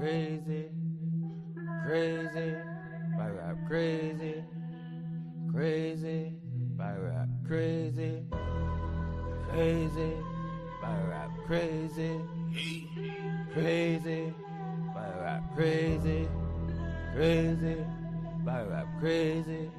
crazy, crazy, battle rap crazy, crazy, battle rap crazy, crazy, battle rap crazy, crazy, battle rap crazy, crazy, battle rap crazy,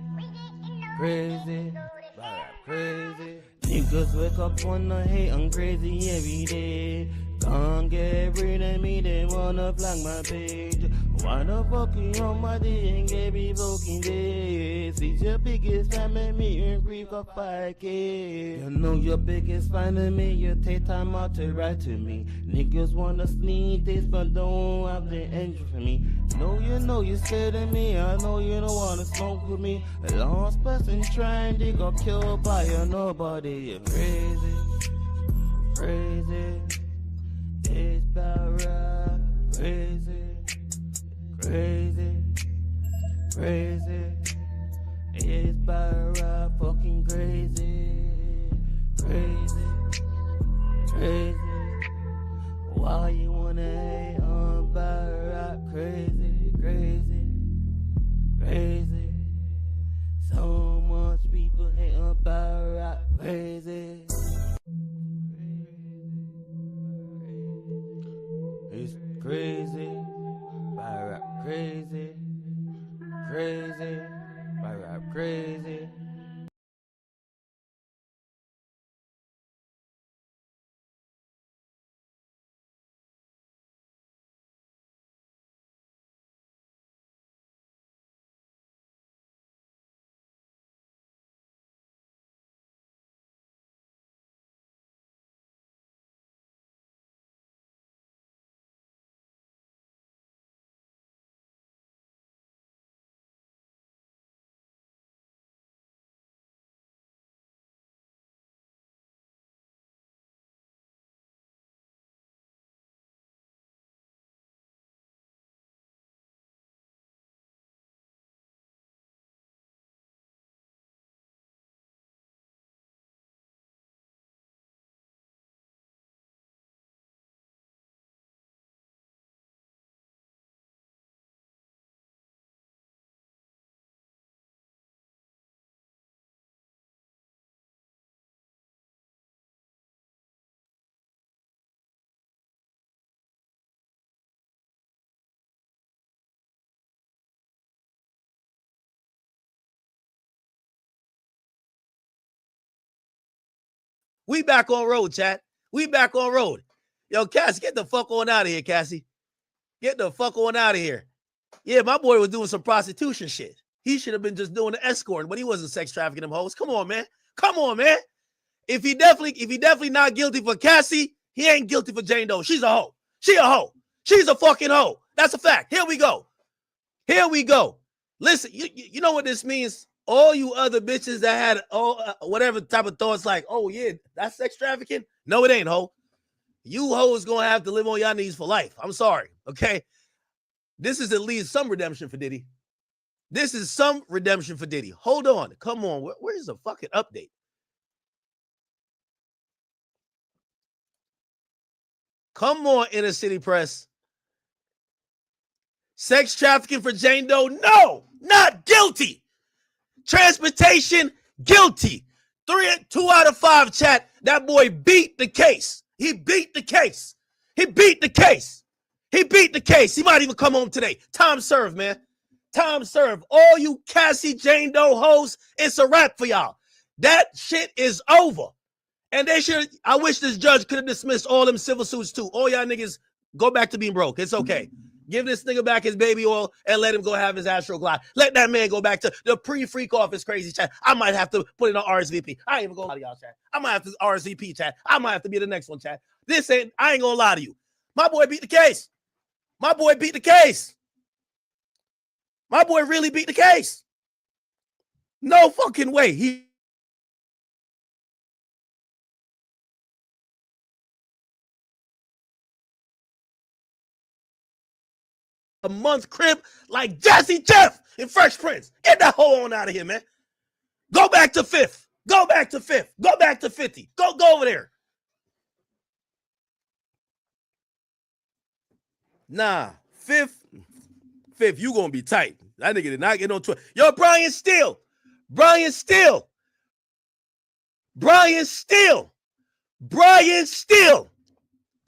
crazy, battle rap crazy. Niggas wake up wanna hate, I'm crazy every day. Can't get rid of me, they wanna flag my page. Why the fuck you on my day and get me fucking days? It's your biggest fan of me and grief got 5K. You know your biggest fan of me, you take time out to write to me. Niggas wanna sneak this but don't have the engine for me. Know you scared of me, I know you don't wanna smoke with me. A lost person trying, they got killed by a nobody. You're crazy, crazy. It's about rap, crazy, crazy, crazy. It's about rap, fucking crazy, crazy, crazy. Why you wanna hate on about rap? Crazy, crazy, crazy. So much people hate about rap, crazy. It's crazy, battle rap crazy, crazy, battle rap crazy. We back on road, chat. We back on road. Yo, Cassie, get the fuck on out of here, Cassie. Get the fuck on out of here. Yeah, my boy was doing some prostitution shit. He should have been just doing the escorting, but he wasn't sex trafficking them hoes. Come on, man. Come on, man. If he definitely not guilty for Cassie, he ain't guilty for Jane Doe. She's a hoe. She a hoe. She's a fucking hoe. That's a fact. Here we go. Here we go. Listen, you know what this means? All you other bitches that had whatever type of thoughts like, oh yeah, that's sex trafficking. No, it ain't, ho. You hoes gonna have to live on y'all knees for life. I'm sorry, okay? This is at least some redemption for Diddy. This is some redemption for Diddy. Hold on. Come on. Where's the fucking update? Come on, Inner City Press. Sex trafficking for Jane Doe? No, not guilty. Transportation, guilty. 2 out of 5, chat. That boy beat the case. He beat the case. He beat the case. He beat the case. He might even come home today. Time served, man. Time served. All you Cassie Jane Doe hoes, it's a wrap for y'all. That shit is over. And they should, I wish this judge could have dismissed all them civil suits too. All y'all niggas, go back to being broke. It's okay. Give this nigga back his baby oil and let him go have his Astro Glide. Let that man go back to the pre-freak office crazy chat. I might have to put it on RSVP. I ain't even gonna lie to y'all, chat. I might have to RSVP, chat. I might have to be the next one, chat. I ain't gonna lie to you. My boy beat the case. My boy beat the case. My boy really beat the case. No fucking way. He a month crib like Jazzy Jeff in Fresh Prince. Get that hoe on out of here, man. Go back to 5th. Go back to 5th. Go back to 50. Go over there. Nah, Fifth, you gonna be tight. That nigga did not get no 12. Yo, Brian Steele. Brian Steele.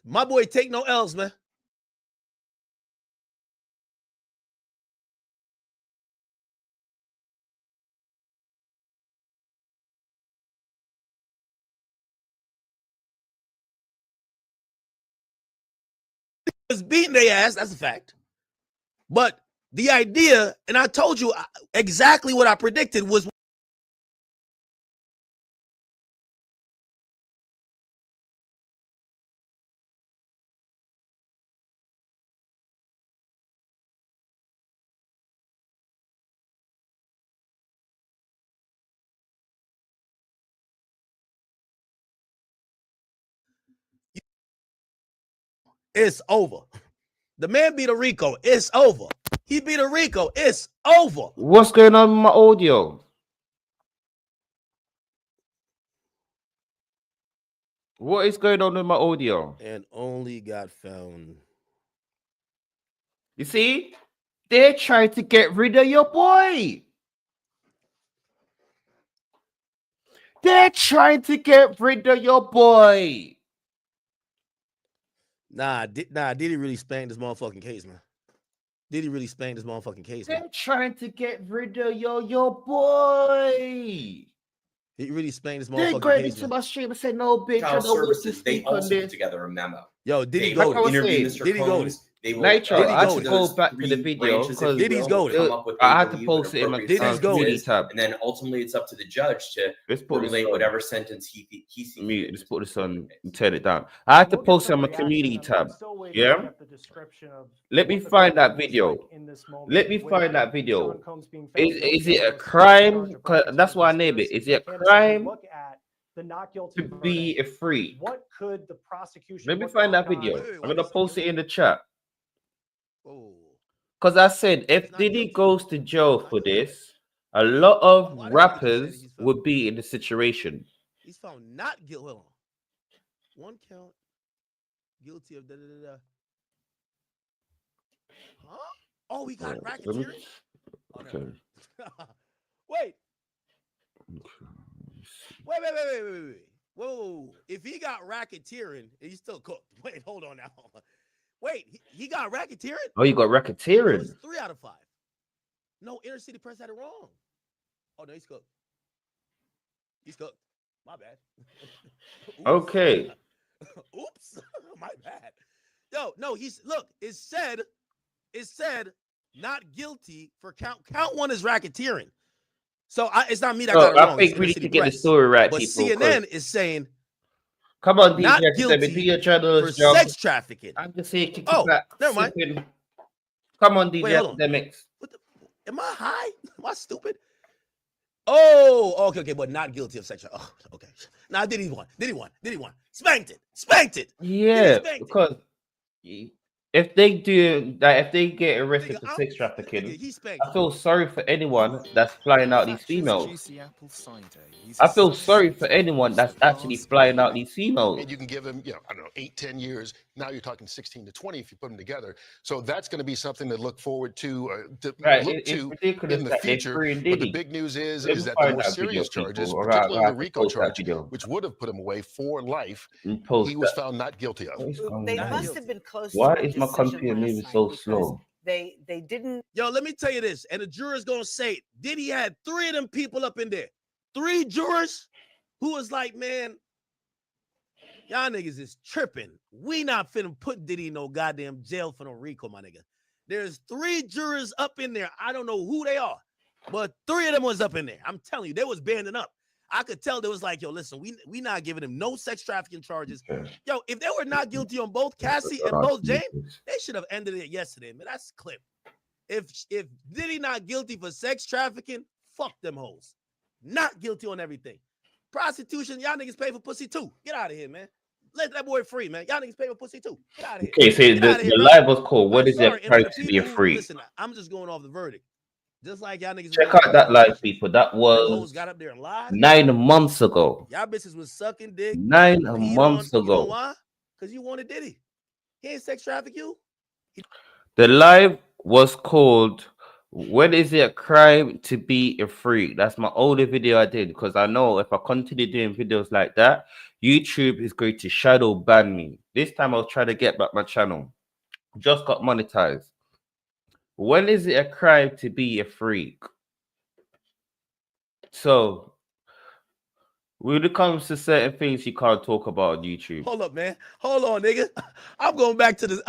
My boy take no L's, man. Was beating their ass, that's a fact. But the idea, and I told you exactly what I predicted was it's over. The man beat a Rico. It's over. He beat a Rico. It's over. What's going on with my audio? What is going on with my audio? And only got found. You see? They're trying to get rid of your boy. They're trying to get rid of your boy. Nah, Diddy really spanked this motherfucking case, man. Diddy really spanked this motherfucking case, man. They're trying to get rid of your boy. He really spanked this They're motherfucking going case, into man. my stream and say, no, bitch, I Child don't want to Services, they speak on also put this. together a memo. Yo, Diddy They goated. interviewed Mr. Diddy Combs. goated. They will Nitro, Diddy I had goated. to go back to the video because Diddy's goated. I had to post it in my Diddy's community goated. tab. And then ultimately it's up to the judge to Let's put this formulate on. whatever sentence he sees. Mute. Let's put this on and turn it down. I had to post it on my community tab. Yeah. Let me find that video. Let me find that video. Is it a crime? That's why I named it. Is it a crime to be a freak? What could the prosecution? Let me find that video. I'm gonna post it in the chat. Oh. Because I said if Diddy goes to jail for this, a lot of rappers would be in the situation. He's found not guilty. Hold on. One count. Guilty of da-da-da-da. Huh? Oh, we got racketeering? Okay. Wait. Wait. Whoa. If he got racketeering, he's still cooked. Wait, hold on now. Wait, he got racketeering? Oh, you got So racketeering. it's 3 out of 5. No, Inner City Press had it wrong. Oh, no, he's cooked. He's cooked. My bad. Okay. Oops. My bad. Yo, no, it said not guilty for count 1 is racketeering. So it's not me that got it wrong. I think we need to get the story right, but people. CNN is saying Come on, not DJ, guilty do your channel for job. sex trafficking. I'm just saying, kick Oh, it back. never mind. Sipping. Come on, DJ Wait, hold on. Academics. Am I high? Am I stupid? Oh, okay, but not guilty of sexual. Oh, okay. Now Diddy won. Spanked it. Yeah, spanked it. because if they do that, if they get arrested for sex Nigga, trafficking, he spanked I feel sorry for anyone that's flying out these females. I I feel sorry for anyone that's actually flying out these females. And you can give him, I don't know, 8-10 years. Now you're talking 16 to 20 if you put them together. So that's going to be something to look forward to, Right, look it's to ridiculous in the that they're future. freeing But the Diddy. big news is Let me that the find more that video, serious charges, people. particularly the to RICO post that charge, video which would have put him away for life, and post he was that. found not guilty of. What is going They on? must have been close. Why to a is my decision computer last moving night so because slow? They didn't. Yo, let me tell you this, and the jurors gonna say it. Diddy had 3 of them people up in there. 3 jurors who was like, man, y'all niggas is tripping. We not finna put Diddy in no goddamn jail for no RICO, my nigga. There's 3 jurors up in there. I don't know who they are, but 3 of them was up in there. I'm telling you, they was banding up. I could tell they was like, yo, listen, we not giving him no sex trafficking charges. Okay. Yo, if they were not guilty on both Cassie and both James, they should have ended it yesterday, man. That's clip. If Diddy not guilty for sex trafficking, fuck them hoes. Not guilty on everything. Prostitution, y'all niggas pay for pussy too. Get out of here, man. Let that boy free, man. Y'all niggas pay for pussy too. Get out of here. Okay, so Get outta the here, bro. live was called. What I'm is sorry, it and for the price to be a people who- free? Listen, I'm just going off the verdict. Just like y'all niggas. Check out that live, people. That Them hoes was got up there and lied. 9 months ago. Y'all bitches was sucking dick. 9 peed months on. You know ago. why? Because you wanted Diddy. He ain't sex traffic you. The live was called "When Is It a Crime to Be a Freak?" That's my older video I did because I know if I continue doing videos like that, YouTube is going to shadow ban me. This time I was trying to get back my channel. Just got monetized. When is it a crime to be a freak? So when it comes to certain things you can't talk about on YouTube. Hold up, man. Hold on, nigga. I'm going back to the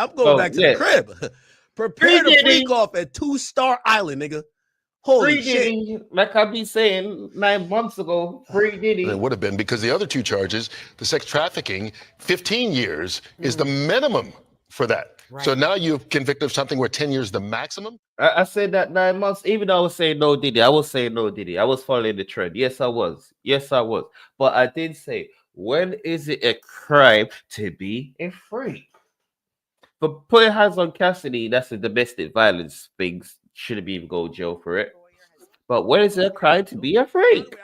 Yeah. crib. Prepare to freak off at 2-Star Island, nigga. Holy Free shit. Diddy, like I be saying 9 months ago, free Diddy. It would have been because the other two charges, the sex trafficking, 15 years is the minimum for that. Right. So now you're convicted of something where 10 years is the maximum? I said that 9 months, even though I was saying no Diddy, I was saying no Diddy. I was following the trend. Yes, I was. Yes, I was. But I did say, when is it a crime to be a freak? But putting hands on Cassidy, that's a domestic violence thing. Shouldn't even go to jail for it. But when is it a crime to be a freak?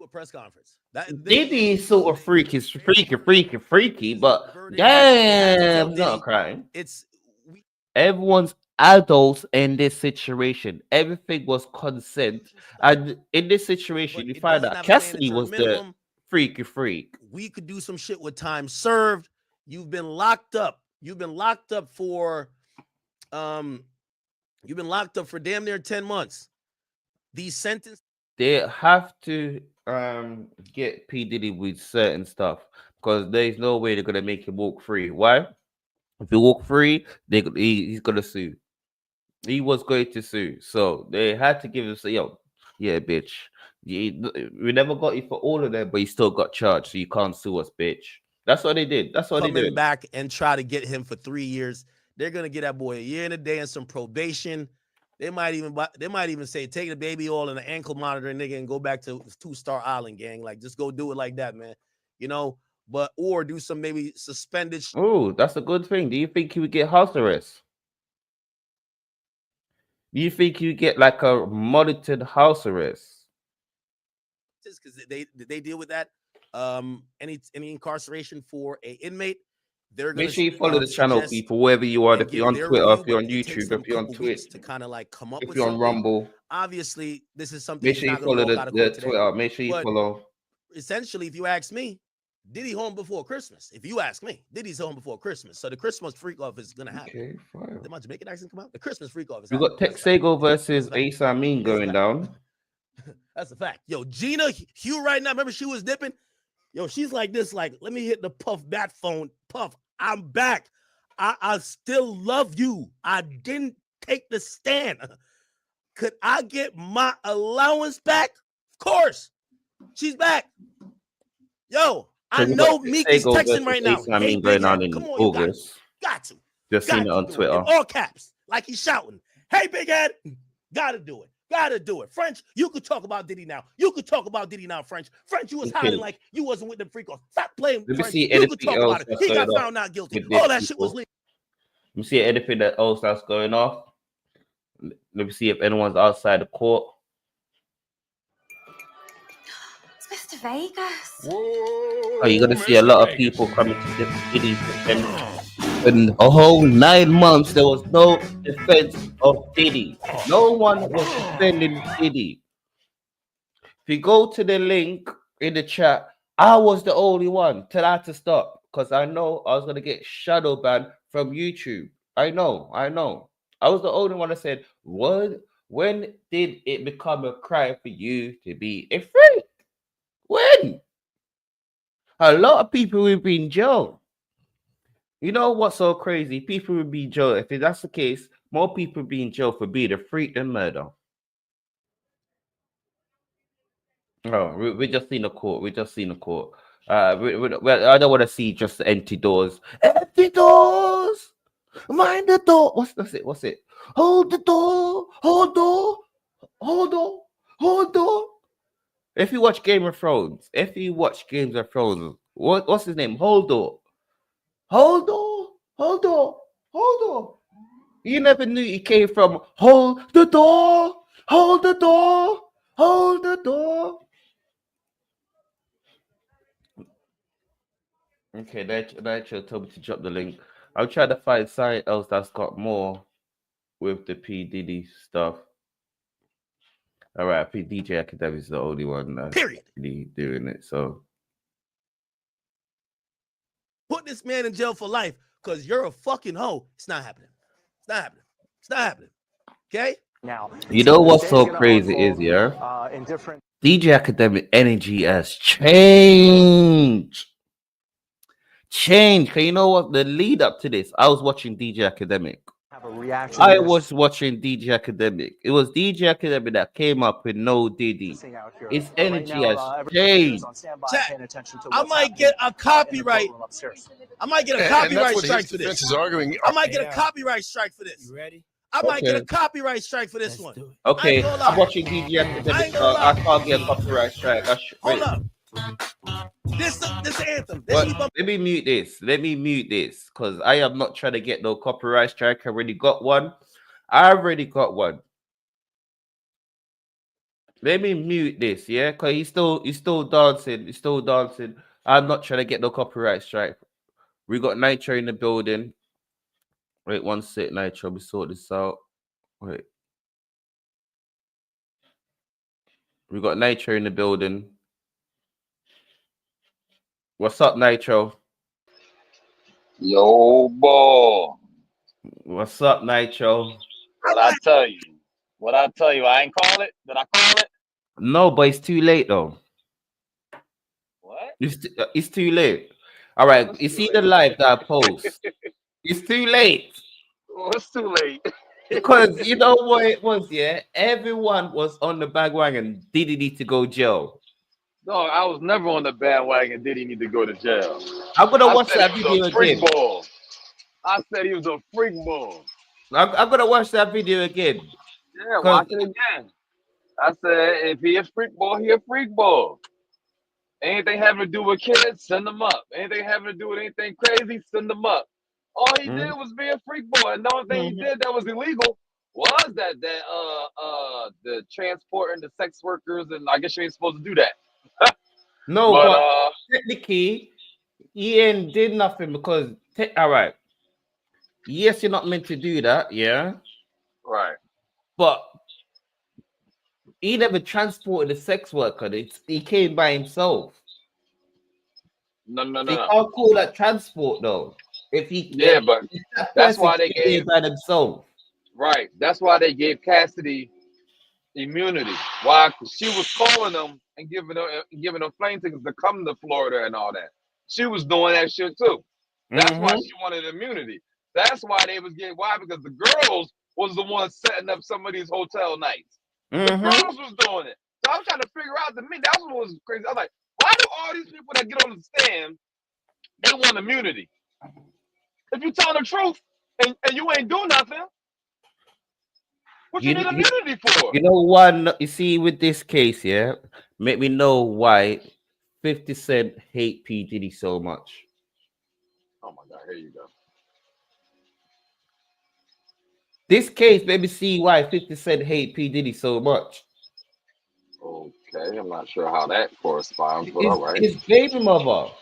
A press conference. Diddy is sort of freaky, freaky, but damn, not a crime. Everyone's adults in this situation. Everything was consent. And in this situation, you find out Cassidy was the freaky freak. We could do some shit with time served. You've been locked up. You've been locked up for damn near 10 months. These sentences, they have to get P. Diddy with certain stuff because there's no way they're gonna make him walk free. Why? If he walk free, he's gonna sue. He was going to sue, so they had to give him say, "Yo, yeah, bitch, we never got you for all of them, but you still got charged, so you can't sue us, bitch." That's what they did. That's what they did. Coming back and try to get him for 3 years. They're gonna get that boy a year and a day and some probation. They might even say take the baby oil and an ankle monitor, nigga, and go back to 2-Star Island, gang. Like, just go do it like that, man. You know, but or do some maybe suspended. Oh, that's a good thing. Do you think he would get house arrest? Do you think you get like a monitored house arrest? Because they deal with that. Any incarceration for a inmate. They're gonna make sure you follow the channel, people, wherever you are. If you're on Twitter, if you're on YouTube, if you're on Twitch, to kind of like come up if with you're on something. Rumble. Obviously, this is something. Make sure you follow the Twitter. Make sure you follow. Essentially, if you ask me, Diddy home before Christmas. If you ask me, Diddy's home before Christmas. So the Christmas freak off is gonna happen. Okay, fine. Did my Jamaican accent come out? The Christmas freak off is. We got Texago versus Ace Amin going down. That's a fact. Yo, Gina Hugh right now. Remember she was dipping. Yo, she's like this. Like, let me hit the Puff bat phone. Puff, I'm back. I still love you. I didn't take the stand. Could I get my allowance back? Of course. She's back. Yo, I know Meek is texting right now. Hey, going on in August. Got to. Just seen it on Twitter. In all caps, like he's shouting. Hey, big head. Gotta do it. Gotta do it. French, you could talk about Diddy now. You could talk about Diddy now, French. French, you was hiding like you wasn't with them freak offs. Stop playing. Let me French. see You could talk about it. He got going found not guilty. All that shit was legal. Let me see anything that else that's going off. Let me see if anyone's outside the court. It's Mr. Vegas. Oh, you're gonna see a lot of people coming to this Diddy and a whole 9 months there was no defense of Diddy. No one was defending Diddy. If you go to the link in the chat, I was the only one tell her to stop because I know I was gonna get shadow banned from YouTube. I know. I was the only one that said, "What? When did it become a crime for you to be a freak? When?" A lot of people will be in jail. You know what's so crazy? People will be in jail. If that's the case, more people will be in jail for being a freak than murder. Oh, we just seen the court. We just seen the court. I don't want to see just empty doors. Empty doors. Mind the door. What's it? Hold the door. Hold door. Hold door. Hold door. If you watch Game of Thrones, what's his name? Hold door. Hold door. Hold door. Hold door. You never knew he came from hold the door. Hold the door. Hold the door. Okay, Nigel told me to drop the link. I'm trying to find something else that's got more with the P Diddy stuff. All right, DJ Academic is the only one that's Period. really doing it. So put this man in jail for life because you're a fucking hoe. It's not happening. It's not happening. It's not happening. Okay? Now, you know what's so crazy is, yeah? in different DJ Academic energy has changed. Cause you know what? The lead up to this, I was watching DJ Academic. have a reaction. I was watching DJ Academic. It was DJ Academic that came up with no Diddy. His energy has changed. I might get a copyright. I might get a copyright strike for this. Is arguing. I might get a copyright strike for this. You ready? I might get a copyright strike for this one. Okay, I'm watching DJ Academic. I can't get a copyright strike. Hold up. This anthem. Let me mute this. Let me mute this because I am not trying to get no copyright strike. I already got one. Let me mute this, yeah, because he's still dancing. He's still dancing. I'm not trying to get no copyright strike. We got Nitro in the building. Wait, one sec, Nitro. We sort this out. Wait. We got Nitro in the building. What's up, Nitro? Yo, boy. What's up, Nitro? What I tell you? I ain't call it. Did I call it? No, but it's too late, though. What? It's too late. All right, you see the live that I post. It's too late. What's too late? Because you know what it was, yeah? Everyone was on the bandwagon. Diddy need to go jail. No, I was never on the bandwagon. Did he need to go to jail? I'm gonna watch that video again. I said he was a freak ball. I'm gonna watch that video again. Yeah, watch it again. I said if he a freak ball, he a freak ball. Anything having to do with kids, send them up. Anything having to do with anything crazy, send them up. All he did was be a freak boy, and the only thing he did that was illegal was that the transporting the sex workers, and I guess you ain't supposed to do that. No, but technically, he ain't did nothing because all right. Yes, you're not meant to do that, yeah. Right. But he never transported a sex worker. He came by himself. No. You can't call that transport though. If he but that's why they gave by themselves. Right. That's why they gave Cassidy immunity. Why? Because she was calling them and giving them plane tickets to come to Florida and all that. She was doing that shit too. That's why she wanted immunity. That's why they was getting because the girls was the ones setting up some of these hotel nights. The girls was doing it. So I was trying to figure out to me, that's what was crazy. I was like, why do all these people that get on the stand, they want immunity? If you tell the truth and you ain't do nothing, what you need immunity for? You know what? You see, with this case, yeah, make me know why 50 Cent hate P. Diddy so much. Oh my God, here you go. This case made me see why 50 Cent hate P. Diddy so much. Okay, I'm not sure how that corresponds, but all right. His baby mother.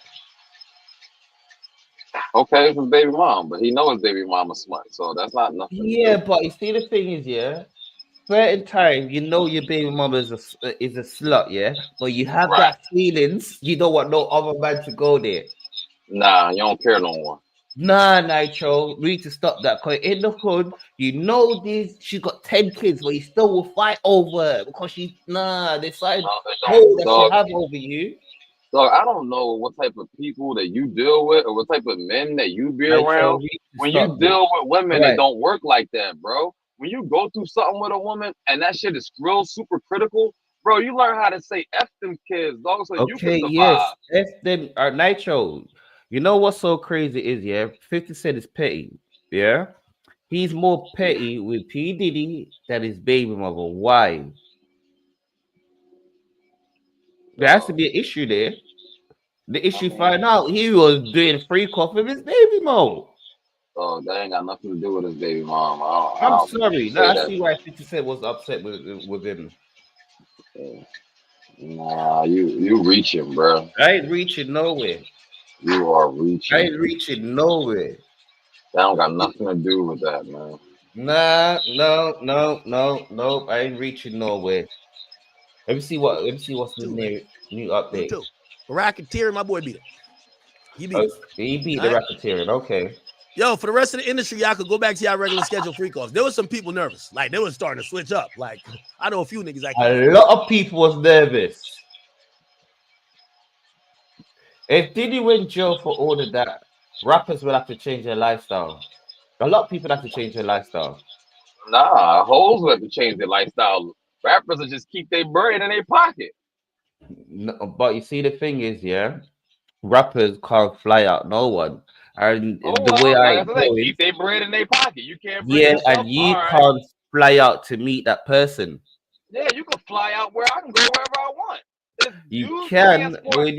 Okay, it's his baby mom, but he knows his baby mama smart, so that's not nothing. Yeah, but you see, the thing is, yeah, certain time you know your baby mama is a slut, yeah, but you have that feelings. You don't want no other man to go there. Nah, you don't care no more. Nah, Nitro, we need to stop that. Cause in the hood, you know this. She got 10 kids, but you still will fight over her because they decide that she have over you. So I don't know what type of people that you deal with or what type of men that you be around. When you deal with women, it don't work like that, bro. When you go through something with a woman and that shit is real super critical, bro, you learn how to say F them kids, dog, so you can survive. Yes, F them are Nitro. You know what's so crazy is, yeah, 50 Cent is petty, yeah? He's more petty with P. Diddy than his baby mother. Why? There has to be an issue there. The issue find out he was doing freak off of his baby mom. Oh, that ain't got nothing to do with his baby mom. I'm sorry. No, I see why 50 Cent was upset with him. Nah, you reaching, bro. I ain't reaching nowhere. You are reaching. I ain't reaching nowhere. That don't got nothing to do with that, man. Nah, no. I ain't reaching nowhere. Let me see what's the new Me update. too. Racketeer, my boy beat it. He beat Oh, it. he beat All the right? racketeering. Okay. Yo, for the rest of the industry, y'all could go back to y'all regular schedule free calls. There was some people nervous. Like, they were starting to switch up. Like, I know a few niggas I can't. A lot of people was nervous. If Diddy went jail for all of that, rappers will have to change their lifestyle. A lot of people have to change their lifestyle. Nah, hoes will have to change their lifestyle. Rappers will just keep their bread in their pocket. No, but you see, the thing is, yeah, rappers can't fly out no one. And Oh the way well, I like I said, go is, keep their bread in their pocket. You can't bring yeah, yourself. and All you right. can't fly out to meet that person. Yeah, you can fly out where I can go wherever I want. It's You use can, transport.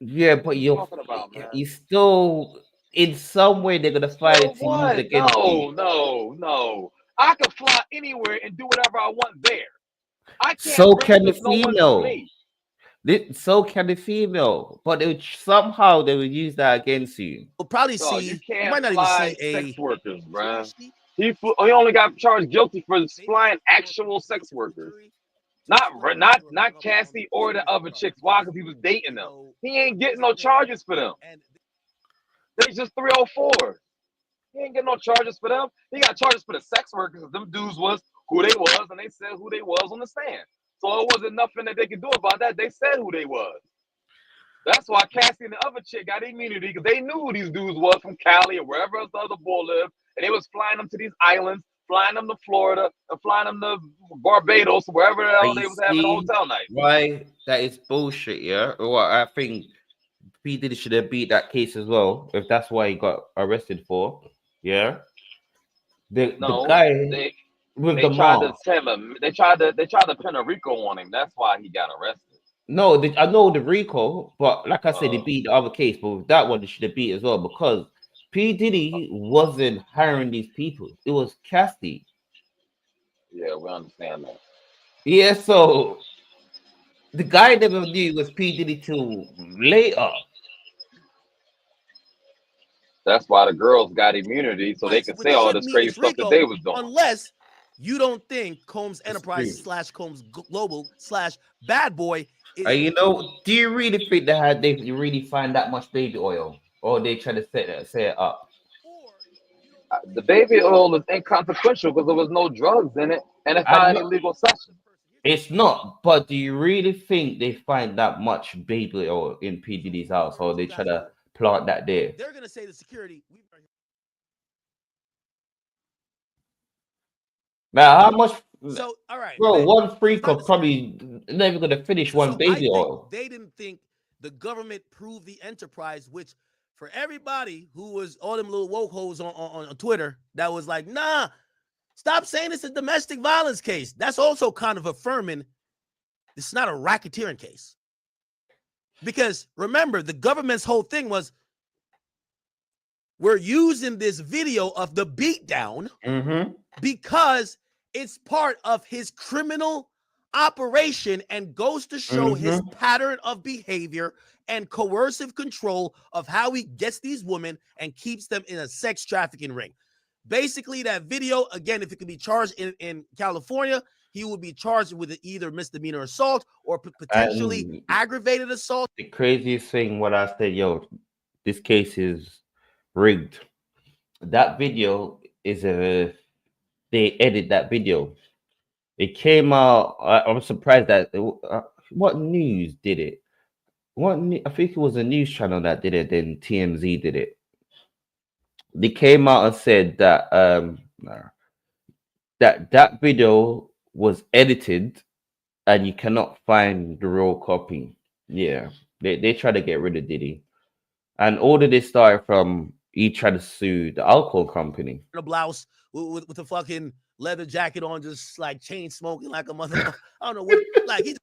yeah, but What you talking about, man? you still, in some way, they're gonna find Still it to use what? against you. No. I can fly anywhere and do whatever I want there. I can't So bring it can the because no one's for female. me. So can the female, but somehow they will use that against you. We'll probably No, you see, you can't might not even fly see a sex workers, bruh. He only got charged guilty for flying actual sex workers. Not Cassie or the other chicks. Why? Because he was dating them. He ain't getting no charges for them. They just 304. He ain't getting no charges for them. He got charges for the sex workers. Them dudes was who they was, and they said who they was on the stand. So it wasn't nothing that they could do about that. They said who they was. That's why Cassie and the other chick got immunity, because they knew who these dudes was from Cali or wherever else the other boy lived, and they was flying them to these islands, flying them to Florida, and flying them to Barbados, wherever the But hell you they was having see hotel nights. why that is bullshit, yeah? Well, I think P. Diddy should have beat that case as well, if that's why he got arrested for. Yeah. The guy with They the tried to mask. tell him. They tried to pin a RICO on him. That's why he got arrested. No, I know the RICO, but like I said, he beat the other case, but with that one, he should have beat as well because P. Diddy wasn't hiring these people. It was Cassie. Yeah, we understand that. Yeah, so the guy never knew it was P. Diddy till later. That's why the girls got immunity, so they could say which all should this mean crazy it's stuff that RICO, they was doing. unless you don't think Combs Enterprise Dispute. / Combs Global / Bad Boy is. You know, do you really think they really find that much baby oil, or they try to set it up? The baby oil is inconsequential because there was no drugs in it, and it's not And an illegal session. it's not. But do you really think they find that much baby oil in P. Diddy's house, or they try to plant that there? They're gonna say the security. Now, how much? So, all right, Bro, one freak of probably not even gonna finish one baby oil. They didn't think the government proved the enterprise, which for everybody who was all them little woke hoes on Twitter that was like, nah, stop saying it's a domestic violence case. That's also kind of affirming it's not a racketeering case. Because remember, the government's whole thing was we're using this video of the beatdown because it's part of his criminal operation and goes to show his pattern of behavior and coercive control of how he gets these women and keeps them in a sex trafficking ring. Basically, that video, again, if it could be charged in California, he would be charged with either misdemeanor assault or potentially aggravated assault. The craziest thing, what I said, yo, this case is rigged. That video is they edit that video. It came out. I'm surprised that what news did it? I think it was a news channel that did it. Then TMZ did it. They came out and said that that video was edited and you cannot find the raw copy. Yeah, they try to get rid of Diddy, and all of this started from he tried to sue the alcohol company. A blouse with a fucking leather jacket on, just like chain smoking like a mother. I don't know what, like he's.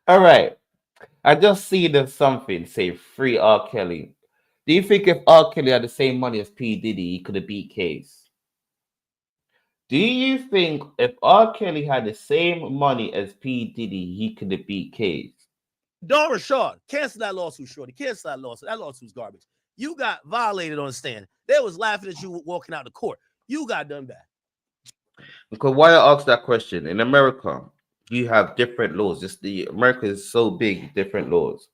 All right, I just see there's something say free R. Kelly. Do you think if R. Kelly had the same money as P. Diddy, he could have beat Case? Do you think if R. Kelly had the same money as P. Diddy, he could have beat Case? Don Rashad, cancel that lawsuit, shorty. Cancel that lawsuit. That lawsuit's garbage. You got violated on the stand. They was laughing at you walking out the court. You got done bad. Because why I asked that question, in America, you have different laws. America is so big, different laws.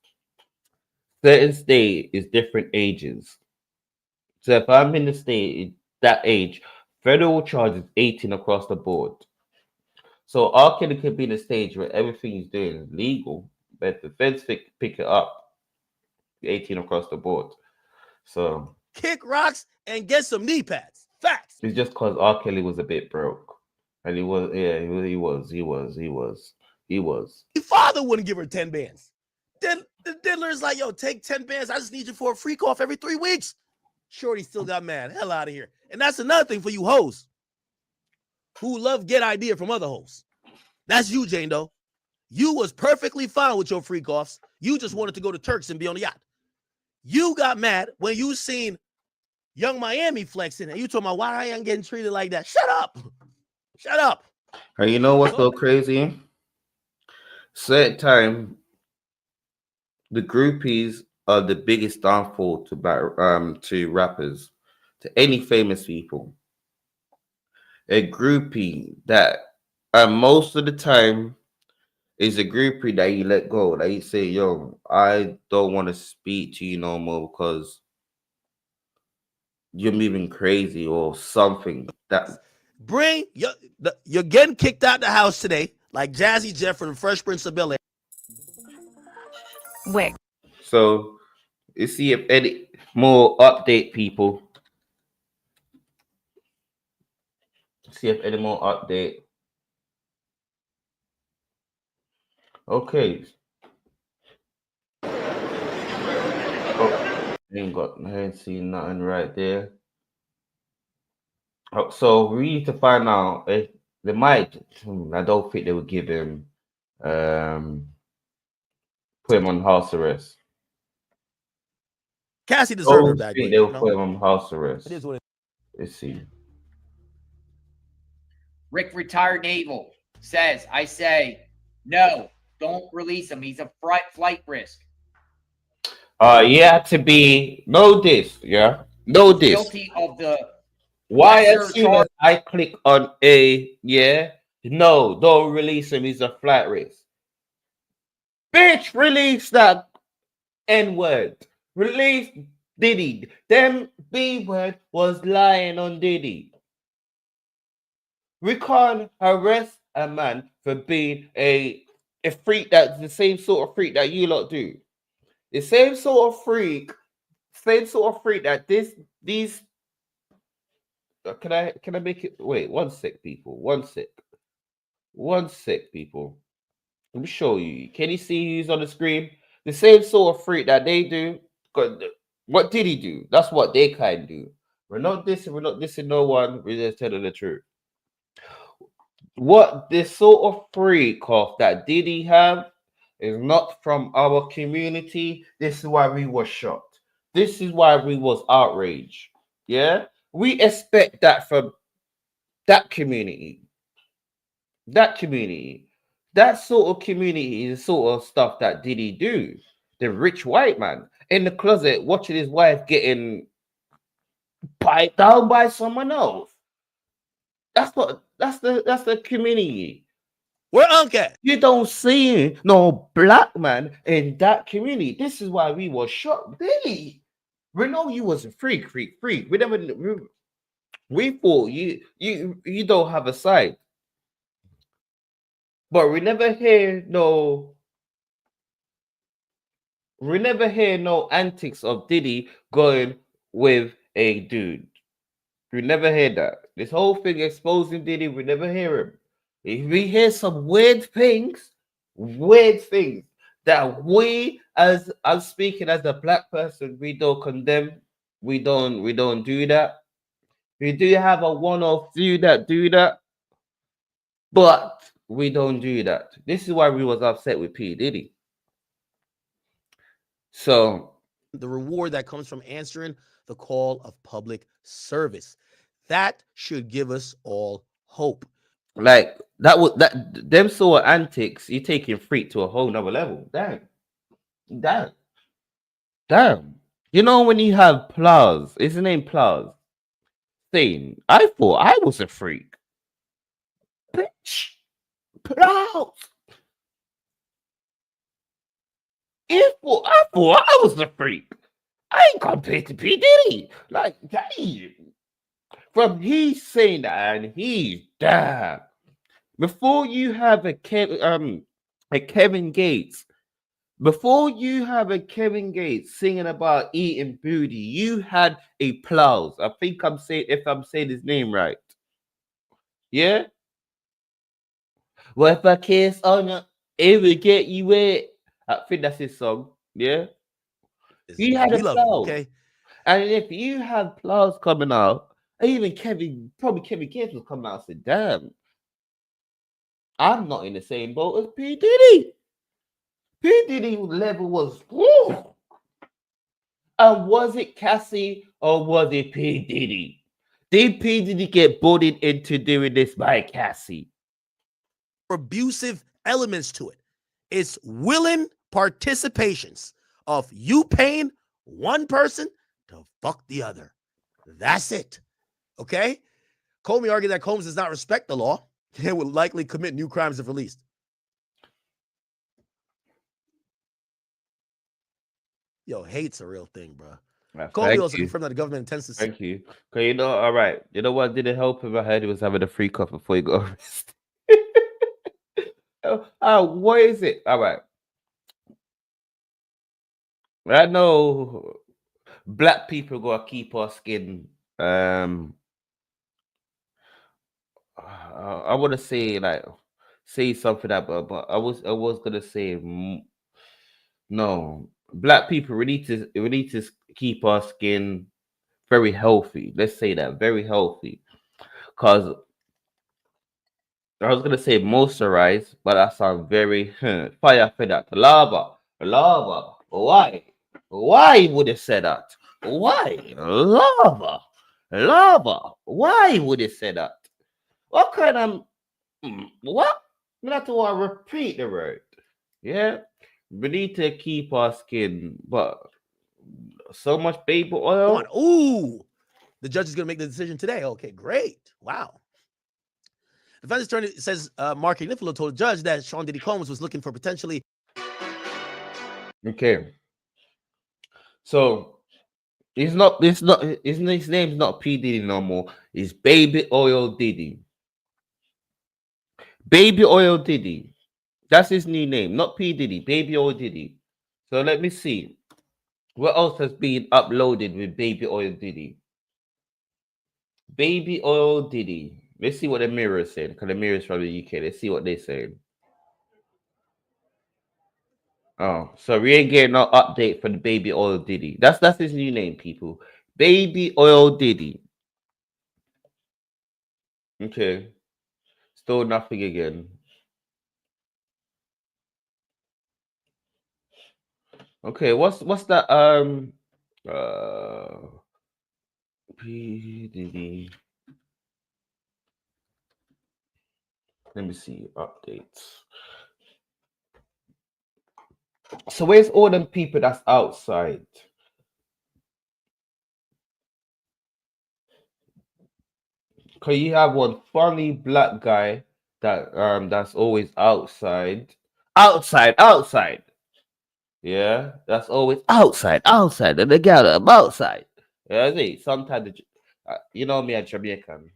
Certain state is different ages. So if I'm in the state that age, federal charge is 18 across the board. So R. Kelly could be in a stage where everything he's doing is legal, but if the feds pick it up, 18 across the board. So kick rocks and get some knee pads. Facts. It's just because R. Kelly was a bit broke. And he was. Your father wouldn't give her 10 bands. Then the diddler's like, yo, take 10 bands. I just need you for a freak off every 3 weeks. Shorty still got mad. Hell out of here. And that's another thing for you hoes who love get idea from other hoes. That's you, Jane Doe. You was perfectly fine with your freak offs. You just wanted to go to Turks and be on the yacht. You got mad when you seen Young Miami flexing and you told me why I ain't getting treated like that. Shut up. Shut up. And you know what's so crazy? Certain time, the groupies are the biggest downfall to rappers, to any famous people. A groupie that, most of the time, is a groupie that you let go. Like you say, yo, I don't want to speak to you no more because you're moving crazy or something. That you're getting kicked out the house today, like Jazzy Jeff from Fresh Prince of Bel-Air. Wait. So you see if any more update people. See if any more update. Okay. Oh, I ain't seen nothing right there. Oh, so we need to find out if they might. I don't think they would give him, put him on house arrest. Cassie deserved her back. They will put him on house arrest. It is what it is. Let's see. Rick, retired naval, says, I say, no, don't release him. He's a flight risk. Yeah, to be no this, yeah, no this. Guilty of the. Why as soon as I click on A, yeah, no, don't release him. He's a flight risk. Bitch, release that N-word. Release Diddy. Them B-word was lying on Diddy. We can't arrest a man for being a freak that's the same sort of freak that you lot do. The same sort of freak that these can I make it wait 1 sec, people. 1 sec. 1 sec, people. Let me show you. Can you see who's on the screen? The same sort of freak that they do. What did he do? That's what they kind of do. We're not dissing no one. We're just telling the truth. What this sort of freak off that Diddy have is not from our community. This is why we was shocked. This is why we was outraged. Yeah, we expect that from that community. That sort of community is the sort of stuff that Diddy do. The rich white man in the closet watching his wife getting piped down by someone else. That's the community. Where Unc at? You don't see no black man in that community. This is why we were shocked. Really? We know you was a freak. We thought you don't have a side. But we never hear no antics of Diddy going with a dude. We never hear that. This whole thing exposing Diddy, we never hear him. If we hear some weird things that we, as I'm speaking as a black person, we don't condemn. We don't do that. We do have a one-off few that do that, but we don't do that. This is why we was upset with P. Diddy. So the reward that comes from answering the call of public service. That should give us all hope. Like them sort of antics, you're taking freak to a whole nother level. Damn. You know when you have Plaz, is the name Plaz? Thing. I thought I was a freak. Bitch. Plaz. I thought I was a freak. I ain't compared to P. Diddy. Like, damn. From he's saying that and he's damn. Before you have a Kevin Gates, before you have a Kevin Gates singing about eating booty, you had a Plows. I think I'm saying if I'm saying his name right. Yeah? Well, if I kiss on you, it will get you wet. I think that's his song. Yeah? He had We a love him, Plows. okay? And if you have Plows coming out, even probably Kevin Gates was coming out and said, damn, I'm not in the same boat as P. Diddy. P. Diddy level was, woo. And was it Cassie or was it P. Diddy? Did P. Diddy get bullied into doing this by Cassie? Abusive elements to it. It's willing participations of you paying one person to fuck the other. That's it. Okay? Comey argued that Combs does not respect the law and will likely commit new crimes if released. Yo, hate's a real thing, bro. Comey also confirmed that the government intends to. Thank you. Okay, you know, all right. You know what didn't help him? I heard he was having a free cup before he got arrested. What is it? All right. I know black people gotta keep our skin. I want to say something that, but I was gonna say no. Black people we need to keep our skin very healthy. Let's say that very healthy, cause I was gonna say moisturize, but that sounds very fire for that. Lava. Why? Why would it say that? Why? Lava. Why would it say that? What kind of what? We have to repeat the word. Yeah, we need to keep our skin, but so much baby oil. Ooh, the judge is gonna make the decision today. Okay, great. Wow. The defense attorney says Mark Ignifilo told the judge that Sean Diddy Combs was looking for potentially. Okay. So his name's not P. Diddy no more. It's Baby Oil Diddy. Baby Oil Diddy. That's his new name, not P. Diddy. Baby Oil Diddy. So let me see. What else has been uploaded with Baby Oil Diddy? Baby Oil Diddy. Let's see what the Mirror is saying, because the Mirror is from the UK. Let's see what they're saying. Oh, so we ain't getting no update for the Baby Oil Diddy. That's his new name, people. Baby Oil Diddy. Okay. Still nothing again. Okay, what's that? P. Diddy. Let me see updates. So where's all them people that's outside? Cause you have one funny black guy that's always outside. Outside. Yeah, that's always outside. And the girl I'm outside. Yeah, see, sometimes you know me, a Jamaican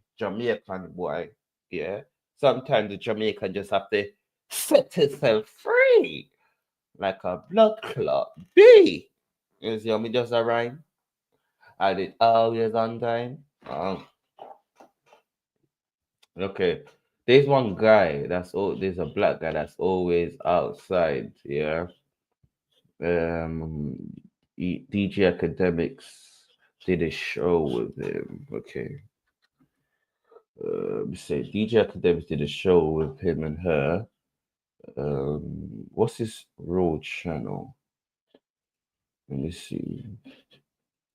boy. Yeah, sometimes the Jamaican just have to set himself free like a blood clot. B. You see me just a rhyme? I did always on time. Okay. There's one guy there's a black guy that's always outside, yeah. DJ Academics did a show with him. Okay. Say DJ Academics did a show with him and her. What's his real channel? Let me see.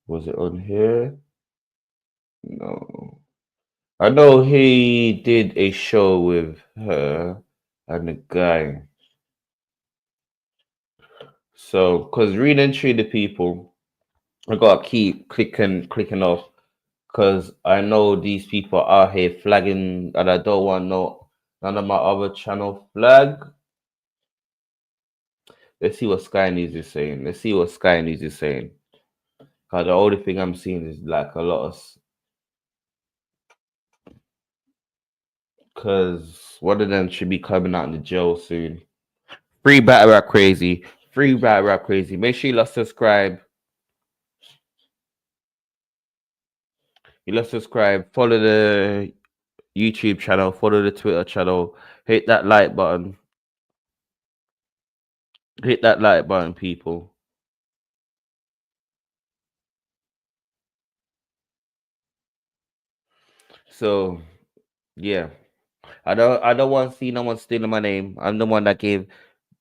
Was it on here? No. I know he did a show with her and a guy. So, because reading through the people, I gotta keep clicking off because I know these people are here flagging, and I don't want none of my other channel flag. Let's see what Sky News is saying. Let's see what Sky News is saying. Cause the only thing I'm seeing is like a lot of. Cause one of them should be coming out in the jail soon. Free Battle Rap Crazy. Free Battle Rap Crazy. Make sure you like subscribe. Follow the YouTube channel, follow the Twitter channel, hit that like button. Hit that like button, people. So yeah. I don't want to see no one stealing my name. I'm the one that gave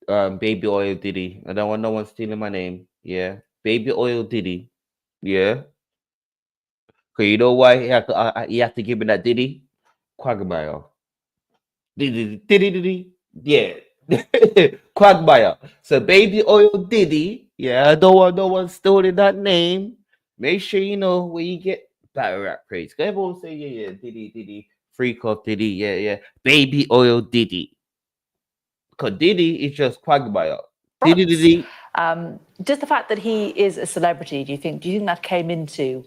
Baby Oil Diddy. I don't want no one stealing my name. Yeah. Baby Oil Diddy. Yeah. Cause you know why he have to give me that Diddy? Quagmire. Diddy. Yeah. Quagmire. So Baby Oil Diddy. Yeah, I don't want no one stealing that name. Make sure you know where you get Battle Rap Crazy. Everyone say, yeah, Diddy. Freak off Diddy. Yeah. Baby Oil Diddy. Because Diddy is just Quagmire. Diddy. Just the fact that he is a celebrity, do you think that came into?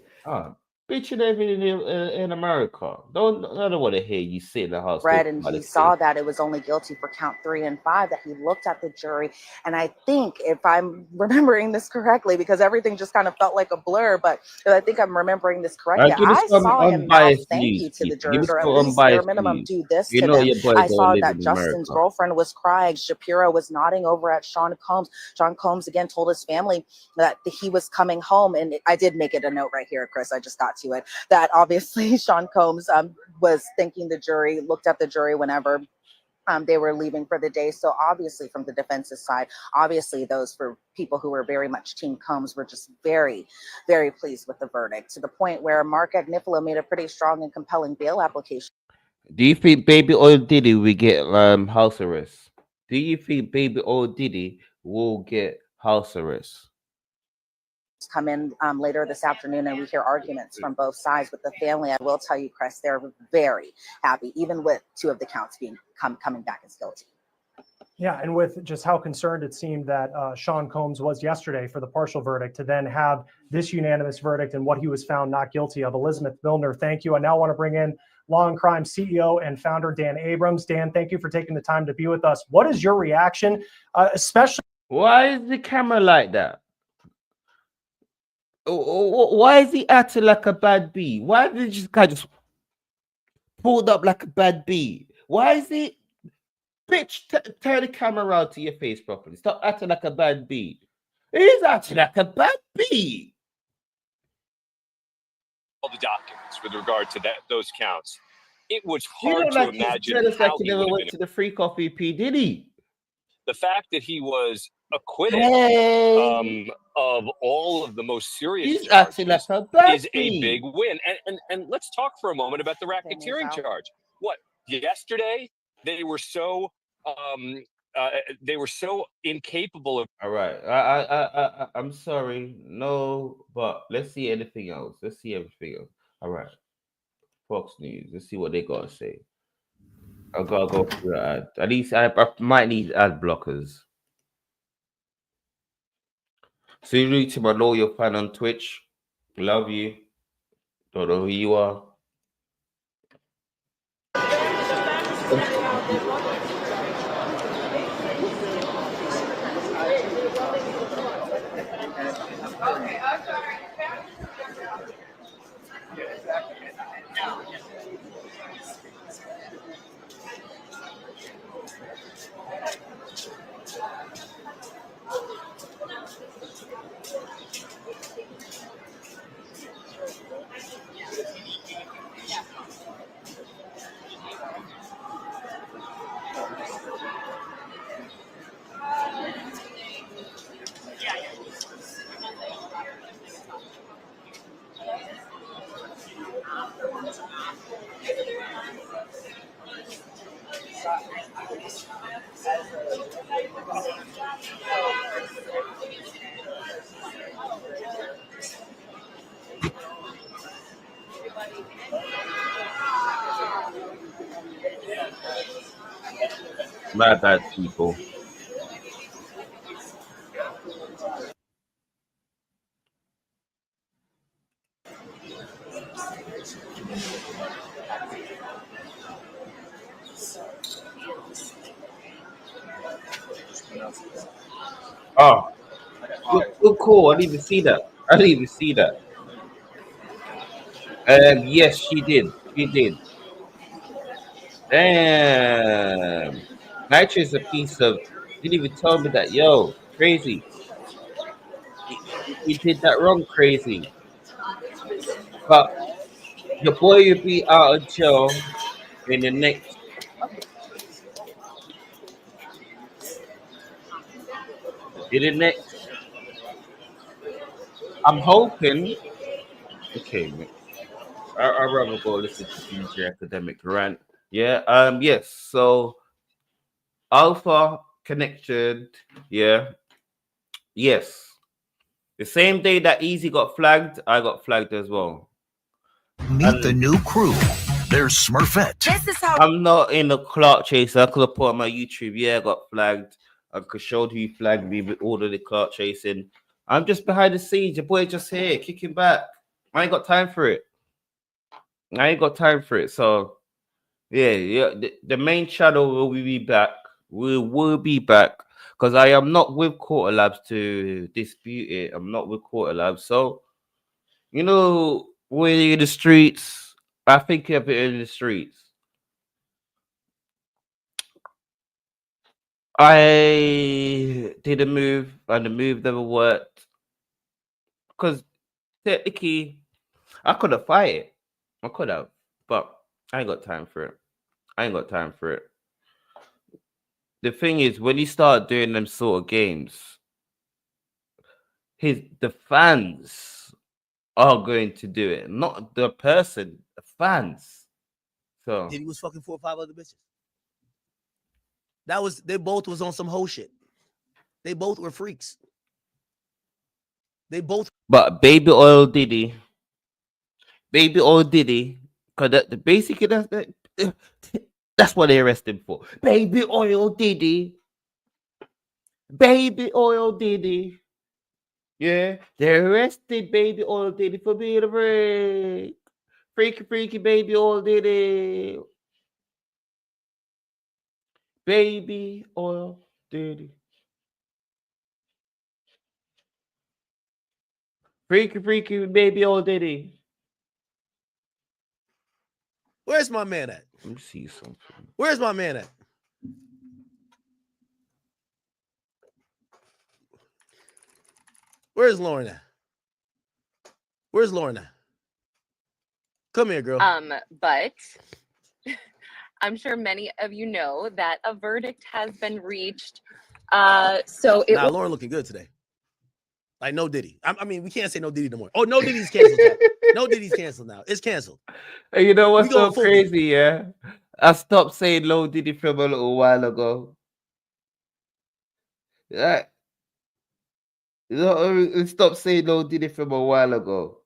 Bitch, you live in America. I don't want to hear you sit in the house. Read and he saw that it was only guilty for count 3 and 5, that he looked at the jury, and I think, if I'm remembering this correctly, because everything just kind of felt like a blur, but I think I'm remembering this correctly, I saw him mouth thank you to the jurors, or at least bare minimum do this to them. I saw that Justin's girlfriend was crying. Shapiro was nodding over at Sean Combs. Sean Combs again told his family that he was coming home, and I did make it a note right here, Chris, I just got to it, that obviously Sean Combs was thanking the jury, looked at the jury whenever they were leaving for the day. So obviously from the defense's side, obviously those for people who were very much Team Combs were just very, very pleased with the verdict, to the point where Mark Agnifilo made a pretty strong and compelling bail application. Do you think Baby Oil Diddy will get house arrest? Do you think Baby Oil Diddy will get house arrest? Come in later this afternoon, and we hear arguments from both sides with the family. I will tell you, Chris, they're very happy, even with 2 of the counts being coming back as guilty. Yeah, and with just how concerned it seemed that Sean Combs was yesterday for the partial verdict, to then have this unanimous verdict and what he was found not guilty of. Elizabeth Milner, thank you. I now want to bring in Law and Crime CEO and founder Dan Abrams. Dan, thank you for taking the time to be with us. What is your reaction, especially? Why is the camera like that? Why is he acting like a bad bee? Why did this guy just pulled up like a bad bee? Why is he? Bitch, turn the camera around to your face properly. Stop acting like a bad bee. He's acting like a bad bee. All the documents with regard to those counts. It was hard to like imagine how he never went to the free coffee P. Diddy. The fact that he was acquitted of all of the most serious charges is a big win. And let's talk for a moment about the racketeering charge. What, yesterday they were so incapable of. All right, I'm sorry, no, but let's see anything else. Let's see everything else. All right, Fox News. Let's see what they gotta say. I gotta go through the ad. At least I might need ad blockers. Salute to my loyal fan on Twitch. Love you. Don't know who you are. My bad, people. Oh, good call. I didn't even see that. I didn't even see that. Yes, she did. She did. Damn. Nitro's a piece of. Didn't even tell me that. Yo, crazy. You did that wrong, crazy. But your boy will be out of jail in the next. In the next. I'm hoping. Okay, man. I'd rather go listen to DJ Academic rant. Yeah. Yes. So Alpha connected. Yeah. Yes. The same day that Easy got flagged, I got flagged as well. Meet the new crew. There's Smurfette. This is how I'm not in the clout chaser. I could have put on my YouTube. Yeah, I got flagged. I could show who flagged me with all of the clout chasing. I'm just behind the scenes. Your boy just here, kicking back. I ain't got time for it. I ain't got time for it. So yeah. The main channel will be back. We will be back because I am not with Quarter Labs to dispute it. I'm not with Quarter Labs. So you know, we're in the streets. I think of it in the streets. I did a move and the move never worked because technically I could have fight it. I could have, but I ain't got time for it. I ain't got time for it. The thing is, when you start doing them sort of games, the fans are going to do it, not the person, the fans. So Diddy was fucking 4 or 5 other bitches. They both was on some whole shit. They both were freaks. They both. But Baby Oil Diddy, because basically that's what they arrested him for. Baby Oil Diddy. Yeah, they arrested Baby Oil Diddy for being a freak. Freaky Baby Oil Diddy. Baby Oil Diddy. Freaky Baby Oil Diddy. Where's my man at? Let me see something. Where's my man at? Where's Lauren at? Where's Lauren at? Come here, girl. But I'm sure many of you know that a verdict has been reached. So it Lauren looking good today. Like no Diddy. I mean, we can't say no Diddy no more. Oh, no Diddy's canceled. No Diddy's canceled now. It's canceled. Hey, you know what's so crazy? Yeah, I stopped saying no Diddy from a little while ago. Yeah, stop saying no Diddy from a while ago.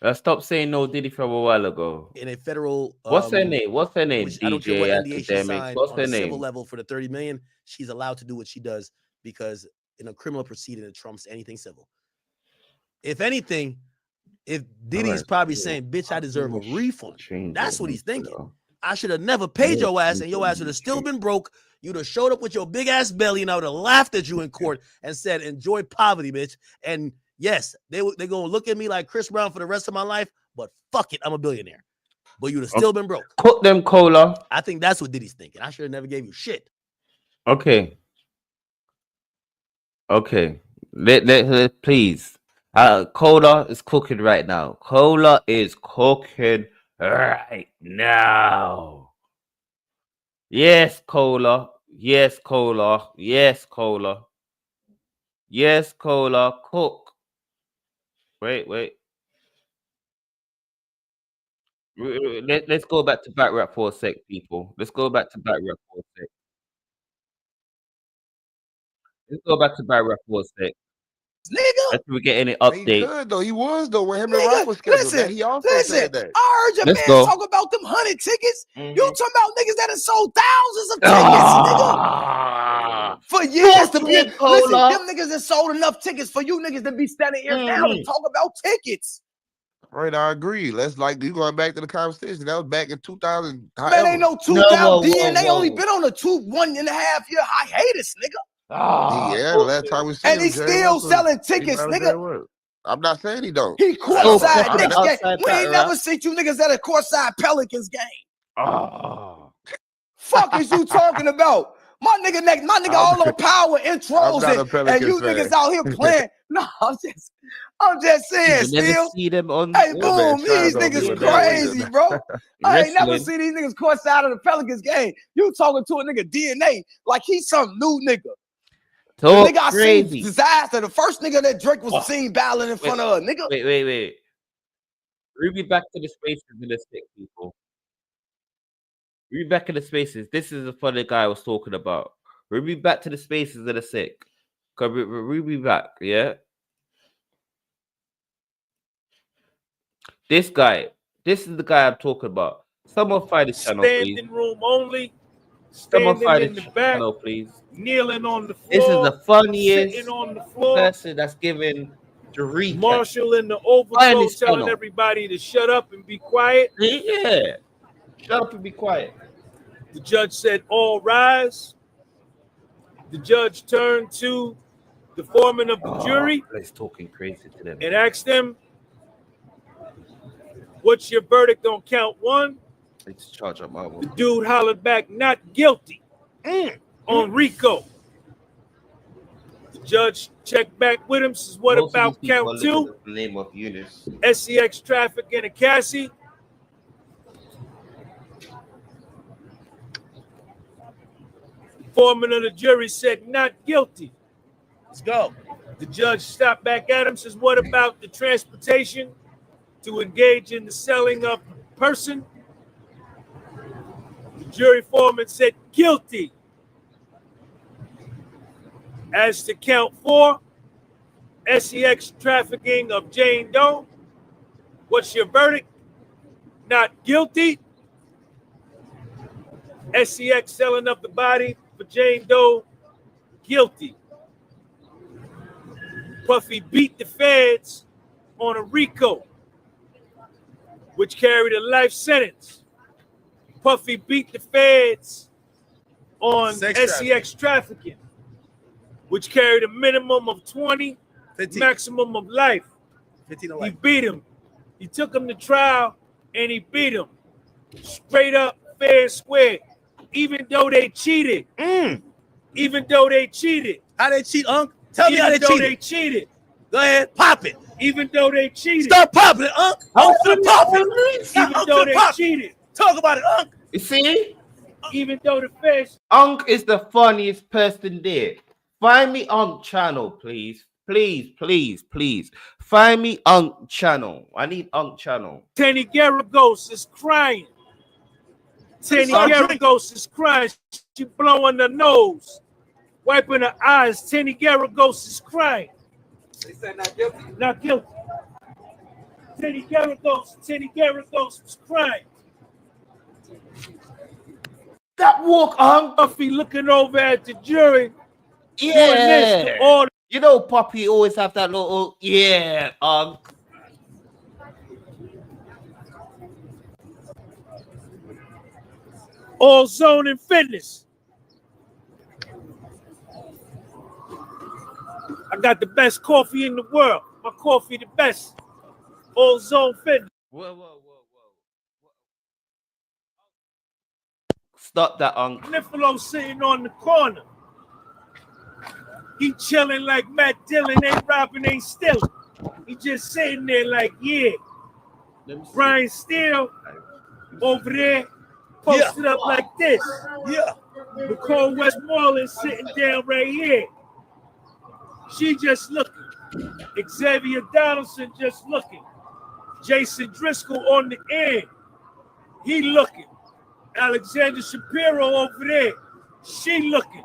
I stopped saying no Diddy from a while ago. In a federal, what's her name? What's her name? I don't care what DJ NDA she Academics. signed What's on her a civil name? level for the 30 million. She's allowed to do what she does because in a criminal proceeding, it trumps anything civil. If anything, if Diddy's probably saying, "Bitch, I deserve a refund." That's what he's thinking. I should have never paid your ass, and your ass would have still been broke. You'd have showed up with your big ass belly, and I would have laughed at you in court and said, "Enjoy poverty, bitch." And yes, they're gonna look at me like Chris Brown for the rest of my life, but fuck it, I'm a billionaire. But you'd have still been broke. Put them cola. I think that's what Diddy's thinking. I should have never gave you shit. Okay. Let please. Cola is cooking right now. Cola is cooking right now. Yes, Cola. Yes, Cola. Yes, Cola. Yes, Cola. Cook. Wait. Let's go back to back rap for a sec, people. Let's go back to back rap for a sec. Let's go back to back rap for a sec. nigga. Until we get any He update. could though. He was though when him and Rock was scheduled. Listen, He also listen. said that. I heard your Let's man go. talk about them 100 tickets. Mhm. You talking about niggas that have sold thousands of tickets, nigga. For years to be. Listen, them niggas that sold enough tickets for you niggas to be standing here now and talk about tickets. Right, I agree. Let's like you going back to the conversation. That was back in 2000. Man, ain't no 2000. They only been on a 1.5 year hiatus, nigga. Yeah, the last time we seen And him, he's Jerry still West was- selling he tickets, probably nigga. Jerry West. I'm not saying he don't. He courtside next game. outside We ain't batter, never right? seen you niggas at a courtside Pelicans game. Oh. Fuck is you talking about? My nigga all on power intros not a and Pelicans you fan. niggas out here playing. No, I'm just saying, You never still. see them on. Hey, man boom, trying these to be niggas with that crazy, one. bro. I ain't never Wrestling. seen these niggas courtside of the Pelicans game. You talking to a nigga DNA like he's some new nigga. The Talk nigga I crazy. seen disaster. The first nigga that Drake was seen battling in front of a nigga. Wait. Ruby back to the spaces in the stick, people. Ruby back in the spaces. This is the funny guy I was talking about. Ruby back to the spaces in the sick. Ruby back, yeah. This guy. This is the guy I'm talking about. Someone find this channel, please. Standing room only. Someone Standing find in this the back. channel, please. Kneeling on the floor. This is the funniest Sitting on the floor. person that's given the recap. Marshall in the Find overflow this telling channel. everybody to shut up and be quiet. Yeah. Shut up and be quiet. The judge said, all rise. The judge turned to the foreman of the jury Let's talking crazy to them. and asked them, what's your verdict on count one? Let's charge up my The dude hollered back, not guilty on Rico. The judge checked back with him, says, what about count two? The name of Eunice. SEX traffic in a Cassie. Foreman of the jury said, not guilty. Let's go. The judge stopped back at him, says, what about the transportation to engage in the selling of a person? The jury foreman said, guilty. As to count four, SEX trafficking of Jane Doe, what's your verdict? Not guilty. SEX selling of the body for Jane Doe, guilty. Puffy beat the feds on a RICO, which carried a life sentence. Puffy beat the feds on SEX trafficking, which carried a minimum of 20, 15. maximum of life. 15 to He life. beat him. He took him to trial and he beat him. Straight up, fair and square. Even though they cheated. Even though they cheated. How they cheat, Unc? Tell me how they Even though cheated. they cheated. Go ahead, pop it. Even though they cheated. Start popping it, Unc. Unc to the pop it. Even Unc though to they the pop it. cheated. Talk about it, Unc. You see? Even though the feds. Unc is the funniest person there. Find me Unc channel, please. Please. Find me Unc channel. I need Unc channel. Tenny Garagos is crying. Tenny Garagos is crying. She blowing her nose. Wiping her eyes. Tenny Garagos is crying. They said not guilty. Not guilty. Tenny Garagos was crying. That walk, Unc. Puffy looking over at the jury. Yeah. You know, Puppy always have that little, yeah, Unc. All Zone and Fitness. I got the best coffee in the world. My coffee the best. All Zone Fitness. Whoa. Stop that, Unc. Niffalo sitting on the corner. He chilling like Matt Dillon, ain't robbing, ain't stealing. He just sitting there like, yeah. Brian Steele over there posted up like this. Yeah. Nicole Westmoreland sitting down right here. She just looking. Xavier Donaldson just looking. Jason Driscoll on the end. He looking. Alexander Shapiro over there. She looking.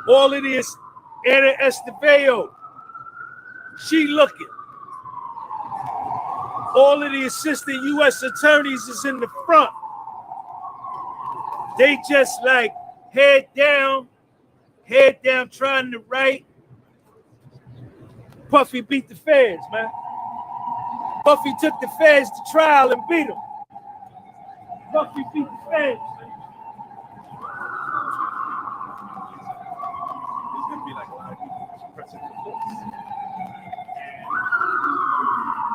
All of this Ana Esteveo, she looking. All of the assistant U.S. attorneys is in the front. They just like head down, trying to write. Puffy beat the feds, man. Puffy took the feds to trial and beat them. Puffy beat the feds.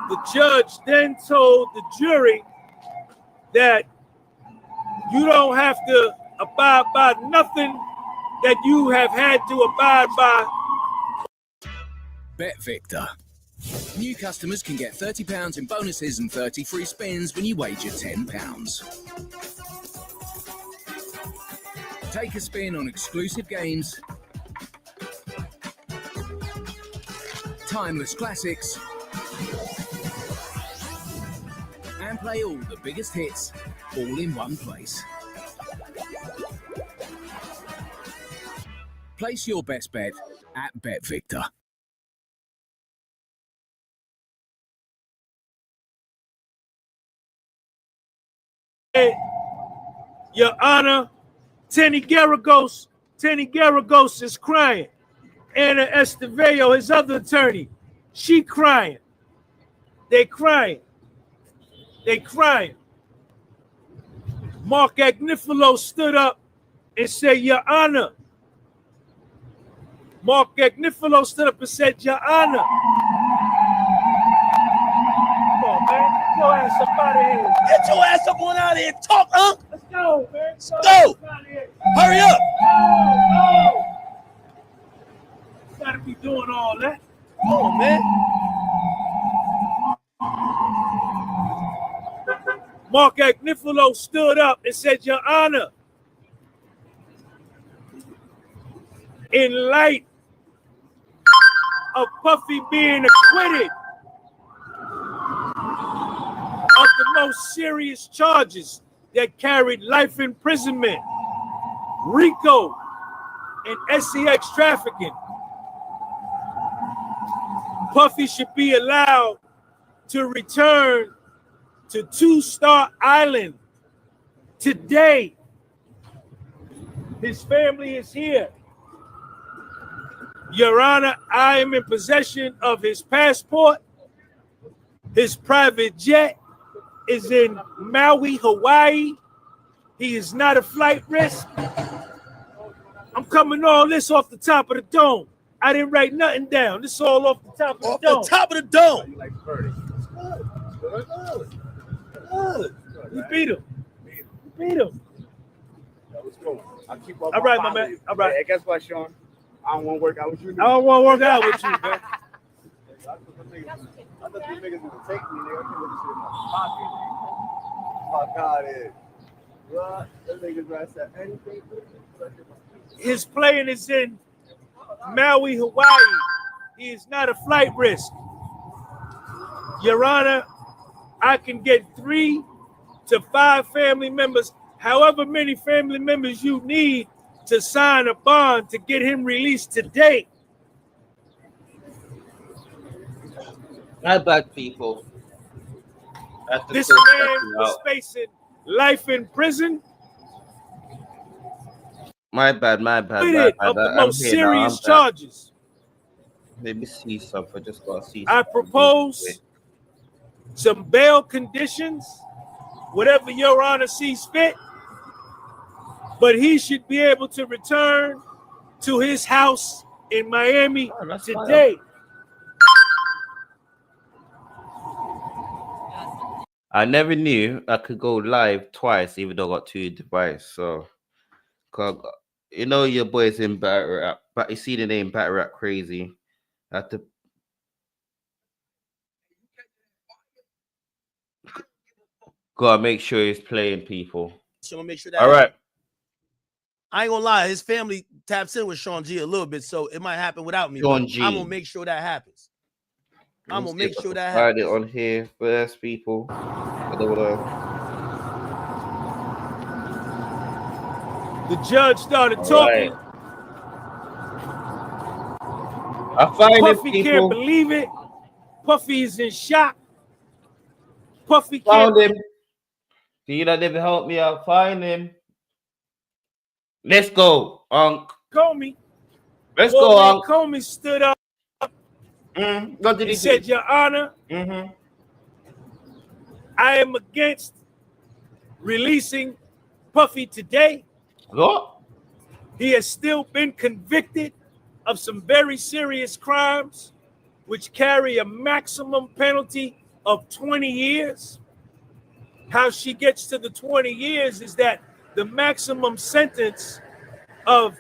The judge then told the jury that you don't have to abide by nothing that you have had to abide by. Bet Victor. New customers can get £30 in bonuses and 30 free spins when you wager £10. Take a spin on exclusive games, timeless classics, and play all the biggest hits all in one place. Place your best bet at Bet Victor. Your Honor, Tenny Garagos is crying. Ana Esteveo, his other attorney, she crying. They crying. Mark Agnifilo stood up and said, Your Honor. Mark Agnifilo stood up and said, Your Honor. Come on, man. Get your ass up out of here. Get your ass up on out of here. Talk, huh? Let's go, man. Let's go. Hurry up. No. Gotta be doing all that. Come on, man. Mark Agnifilo stood up and said, Your Honor, in light of Puffy being acquitted of the most serious charges that carried life imprisonment, RICO, and SEX trafficking, Puffy should be allowed to return to Two-Star Island today. His family is here. Your Honor, I am in possession of his passport. His private jet is in Maui, Hawaii. He is not a flight risk. I'm coming all this off the top of the dome. I didn't write nothing down. This is all off the top of the dome. Off the top of the dome. We beat him. I'll keep up All right, my man. All right. Hey, guess what, Sean? I don't want to work out with you. I don't want to work out with you, man. I thought these niggas would take me, nigga. I can't look at shit in my pocket. Fuck out of here. What? Them niggas right said anything. His plane is in Maui, Hawaii. He is not a flight risk. Your Honor, I can get 3 to 5 family members, however many family members you need, to sign a bond to get him released today. My bad, people. This man is facing life in prison. My bad. Of the most serious charges. Let me see something. Just gotta see. I propose some bail conditions, whatever Your Honor sees fit. But he should be able to return to his house in Miami today. I never knew I could go live twice, even though I got 2 devices. So, you know, your boy's in Battle Rap, but you see the name Battle Rap Crazy. I have to. Gotta make sure he's playing, people. So I'm gonna make sure that. All right. I ain't gonna lie, his family taps in with Sean G a little bit, so it might happen without me. Sean G. I'm gonna make sure that happens. I'm gonna make sure that happens. happens. It on here first, people. I don't wanna... The judge started talking. I find Puffy him, can't people. believe it. Puffy is in shock. Puffy Found can't. him. See that they help me out. Find him. Let's go, Unc. Comey. Let's go, Unc. Comey stood up What did and he said, say? Your Honor, I am against releasing Puffy today. What? He has still been convicted of some very serious crimes, which carry a maximum penalty of 20 years. How she gets to the 20 years is that the maximum sentence of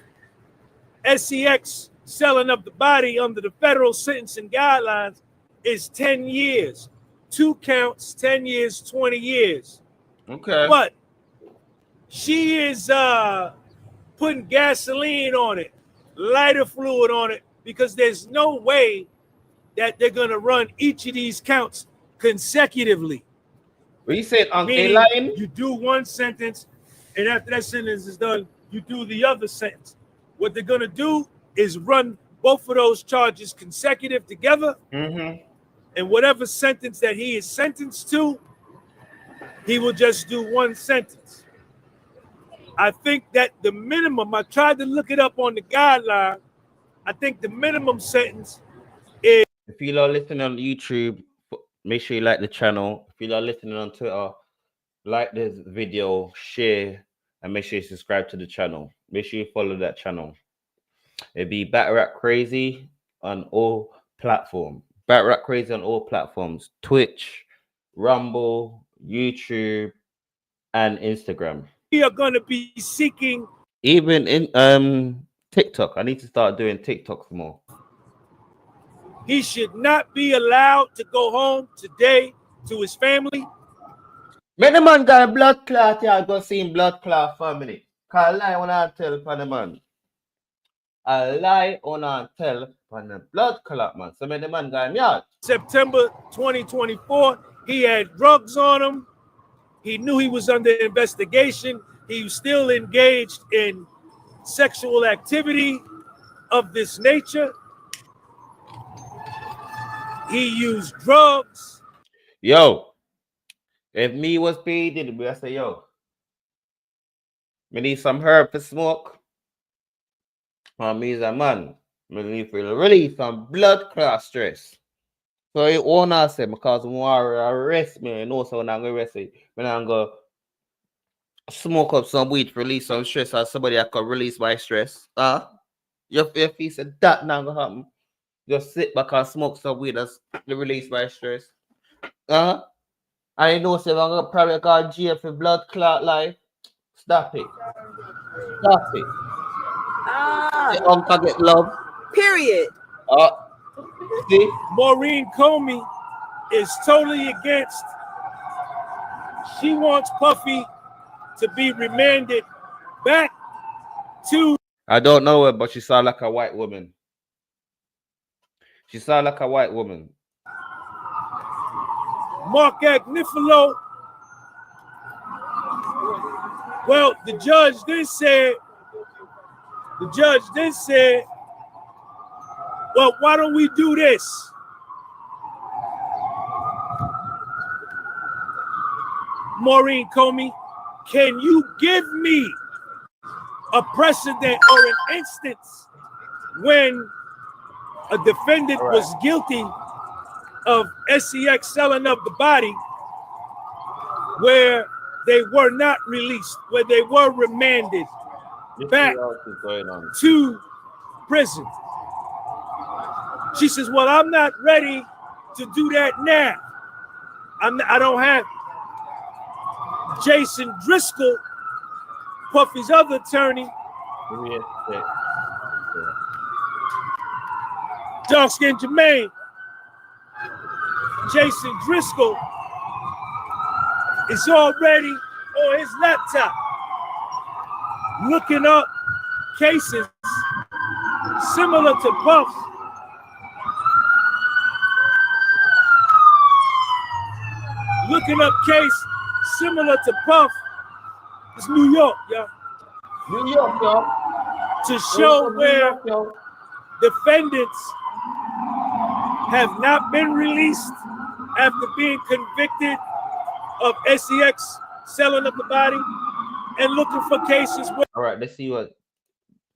SEX selling up the body under the federal sentencing guidelines is 10 years. 2 counts, 10 years, 20 years. Okay. But she is putting gasoline on it, lighter fluid on it, because there's no way that they're going to run each of these counts consecutively. What you said, Uncle Meaning Line? you do one sentence, and after that sentence is done, you do the other sentence. What they're going to do is run both of those charges consecutive together, and whatever sentence that he is sentenced to, he will just do one sentence. I think that the minimum, I tried to look it up on the guideline, I think the minimum sentence is... If you are listening on YouTube, make sure you like the channel. If you are listening on Twitter, like this video, share, and make sure you subscribe to the channel. Make sure you follow that channel. It'll be BATTLERAPCRAZY on all platforms. BATTLERAPCRAZY on all platforms. Twitch, Rumble, YouTube, and Instagram. We are going to be seeking... Even in TikTok. I need to start doing TikToks more. He should not be allowed to go home today to his family. Make the man got a blood clot here. Go see him blood clot family. Cause I lie when I tell for the man. I lie when I tell for the blood clot man. So make the man got him yard. September 2024, he had drugs on him. He knew he was under investigation. He was still engaged in sexual activity of this nature. He used drugs. Yo, if me was P. Diddy, I say, yo, me need some herb to smoke. Me is a man. Me need to release some blood clot stress. So he wanna say because more arrest me, and also when I'm gonna arrest it, when I'm gonna smoke up some weed, release some stress, or somebody I could release my stress. If he said that not gonna happen, just sit back and smoke some weed and release my stress. I know say I'm gonna probably call jail for blood clot life. Stop it. Stop it. The get love. Period. See? Maureen Comey is totally against. She wants Puffy to be remanded back to... I don't know her, but she sound like a white woman. She sound like a white woman. Mark Agnifilo. Well, the judge then said, well, why don't we do this? Maureen Comey, can you give me a precedent or an instance when a defendant was guilty of SEX selling up the body where they were not released, where they were remanded back to prison? She says, well, I'm not ready to do that now. I don't have Jason Driscoll, Puffy's other attorney, dark-skinned Jermaine. Jason Driscoll is already on his laptop looking up cases similar to Puff's. Looking up case similar to Puff. It's New York, y'all. New York, y'all. To show where defendants have not been released after being convicted of SEX selling of the body and looking for cases where. All right, let's see what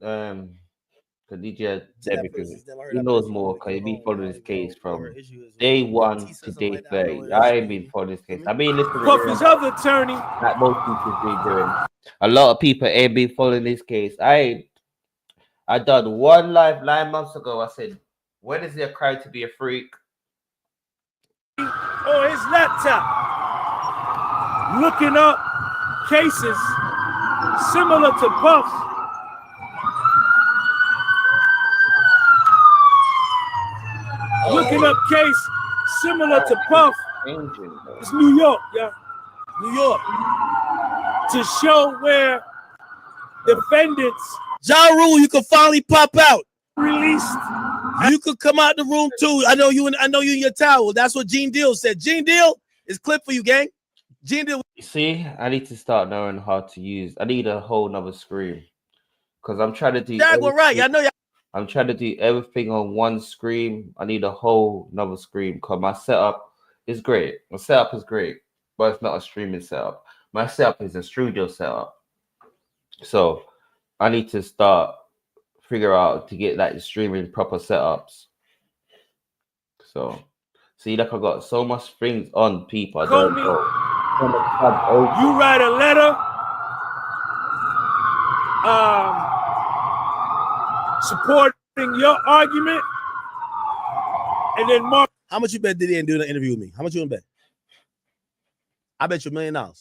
Khadija said, because he knows more, because he been following this case from day 1 to day 30. I ain't been following this case. I've been listening Puffy's to other attorney, like most people been doing. A lot of people ain't been following this case. I done one live 9 months ago. I said, when is it a crime to be a freak? on his laptop, looking up cases similar to Puff's. Looking up case similar to Puff. It's New York, yeah. New York. To show where defendants. Ja Rule, you can finally pop out. Released. You could come out the room too. I know you in your towel. That's what Gene Deal said. Gene Deal is clip for you, gang. Gene Deal. See, I need to start knowing how to use. I need a whole nother screen, because I'm trying to do. Jaguar, right? I know you. I'm trying to do everything on one screen. I need a whole nother screen, because my setup is great. My setup is great, but it's not a streaming setup. My setup is a studio setup. So I need to start figure out to get like streaming proper setups. So see, like I got so much things on, people. I don't know. You write a letter supporting your argument, and then Mark. How much you bet Diddy ain't doing an interview with me? How much you want to bet? I bet you $1 million. Y'all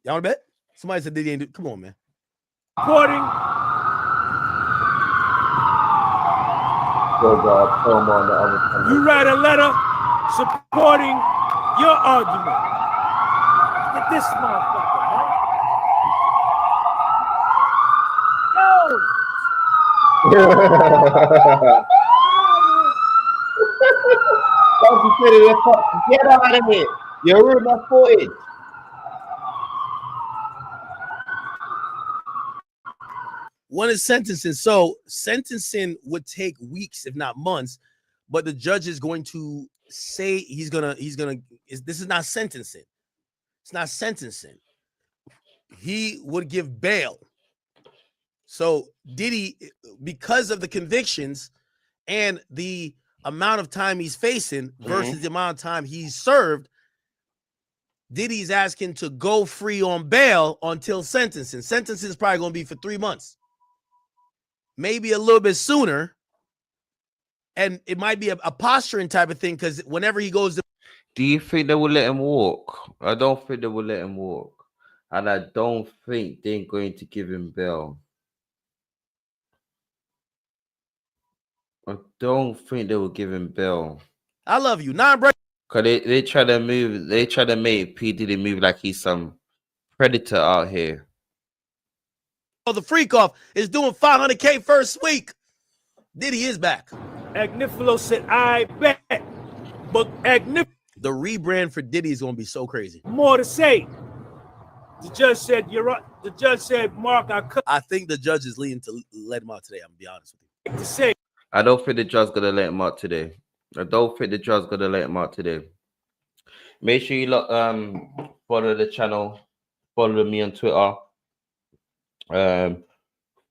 want to bet? Somebody said Diddy ain't do. Come on, man. Supporting. You write a letter supporting your argument. Look at this motherfucker, man. Get out of here. You're ruining my footage. One is sentencing. So sentencing would take weeks, if not months, but the judge is going to say this is not sentencing. It's not sentencing. He would give bail. So Diddy, because of the convictions and the amount of time he's facing versus the amount of time he's served, Diddy's asking to go free on bail until sentencing. Sentencing is probably going to be for 3 months. Maybe a little bit sooner. And it might be a posturing type of thing, because whenever he goes to. Do you think they will let him walk? I don't think they will let him walk. And I don't think they're going to give him bail. I don't think they will give him bail. I love you. Non-break. Because they try to make P. Diddy move like he's some predator out here. Oh, the freak off is doing $500K first week. Diddy is back. Agnifilo said, I bet. But the rebrand for Diddy is going to be so crazy. More to say. The judge said, you're right. The judge said, Mark, I think the judge is leading to let him out today. I'm going to be honest with you. To say. I don't think the judge's going to let him out today. Make sure you follow the channel. Follow me on Twitter.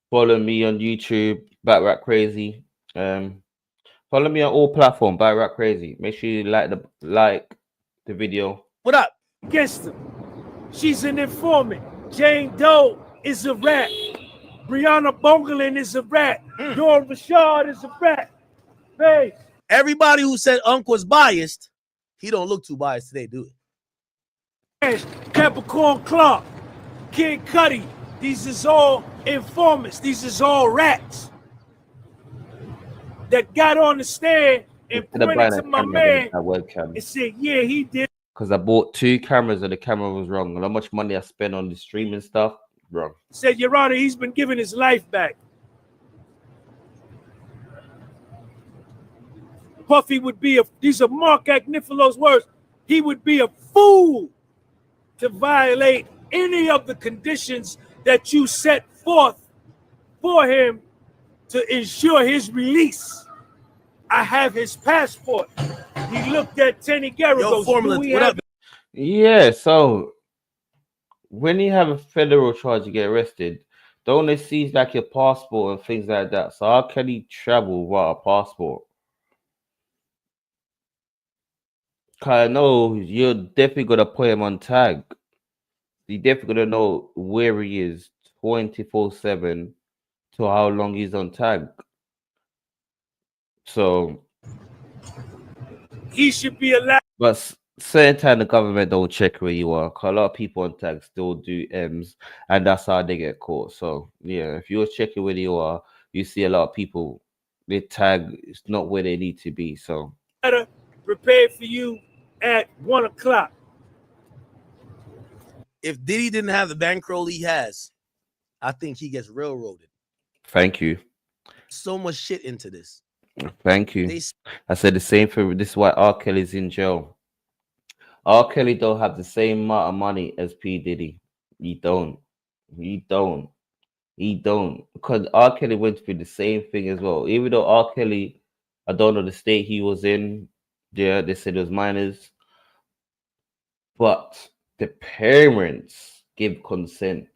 Follow me on YouTube, BATTLERAPCRAZY. Follow me on all platforms, BATTLERAPCRAZY. Make sure you like the video. What up? Against him. She's an informant. Jane Doe is a rat. Brianna Bongelin is a rat. Dora Rashad is a rat. Hey. Everybody who said Unc was biased, he don't look too biased today, do it? Capricorn Clark, Kid Cudi. These is all informants. These is all rats that got on the stand and pointed to my man and said, yeah, he did. Because I bought 2 cameras and the camera was wrong. And how much money I spent on the streaming stuff, wrong. Said, Your Honor, he's been giving his life back. Puffy would be these are Mark Agnifilo's words. He would be a fool to violate any of the conditions that you set forth for him to ensure his release. I have his passport. He looked at Tenny Guerra. Yo, Formula, what up? Yeah, so when you have a federal charge, you get arrested. Don't they seize like your passport and things like that? So how can he travel without a passport? Cause I know you're definitely gonna put him on tag. You definitely gonna know where he is 24/7 to how long he's on tag. So he should be allowed. But certain time the government don't check where you are. 'Cause a lot of people on tag still do M's, and that's how they get caught. So yeah, if you're checking where you are, you see a lot of people they tag it's not where they need to be. So Prepared for you at 1 o'clock. If Diddy didn't have the bankroll he has, I think he gets railroaded. thank you. So much shit into this. Thank you. I said the same for this is why R. Kelly's in jail. R. Kelly don't have the same amount of money as P. Diddy. He don't. He don't. He don't. Because R. Kelly went through the same thing as well. Even though R. Kelly, I don't know the state he was in. Yeah, they said it was minors. But the parents give consent.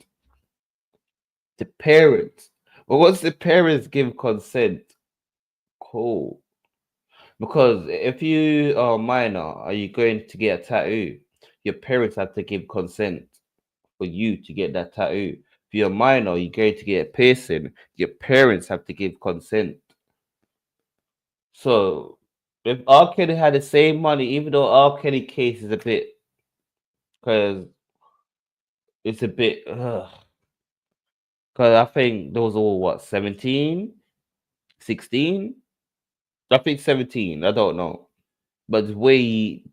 The parents. But once the parents give consent, cool. Because if you are a minor, are you going to get a tattoo? Your parents have to give consent for you to get that tattoo. If you're a minor, you're going to get a piercing. Your parents have to give consent. So if R. Kelly had the same money, even though R. Kelly case is a bit, because it's a bit, because I think those all what 17, 16. I think 17. I don't know, but the way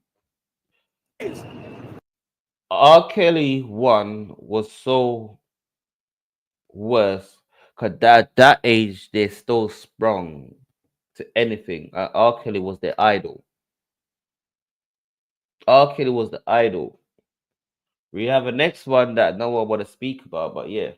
R. Kelly one was so worse because that age they're still sprung to anything. R. Kelly was their idol. R. Kelly was the idol. We have a next one that no one want to speak about, but yeah.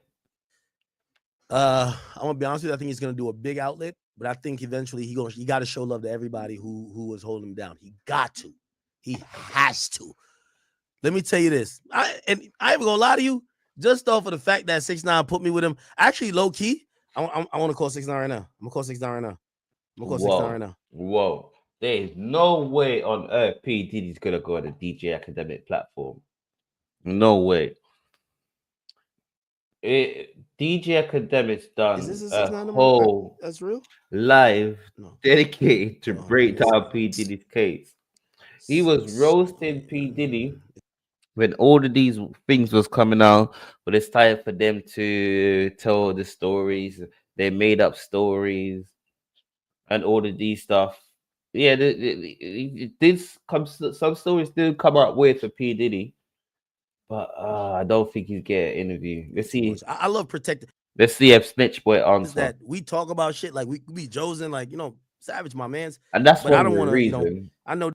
I'm gonna be honest with you. I think he's gonna do a big outlet, but I think eventually he got to show love to everybody who was holding him down. He got to. He has to. Let me tell you this. I ain't gonna lie to you. Just off of the fact that 6ix9ine put me with him, actually low key, I want to call 6ix9ine right now. I'm gonna call 6ix9ine right now. I'm gonna call 6ix9ine right now. Whoa. There is no way on earth P. Diddy's gonna go on a DJ Academic platform. No way. DJ Academic's done a whole that's real live dedicated to break down P. Diddy's case. He was roasting P. Diddy when all of these things was coming out, but it's time for them to tell the stories. They made up stories and all of these stuff. Yeah, some stories do come out weird for P. Diddy, but I don't think he's getting an interview. Let's see. I love protecting. Let's see if Snitch Boy answer. That we talk about shit like we be Josen, like Savage, my man's. And that's but one I don't want to. I know.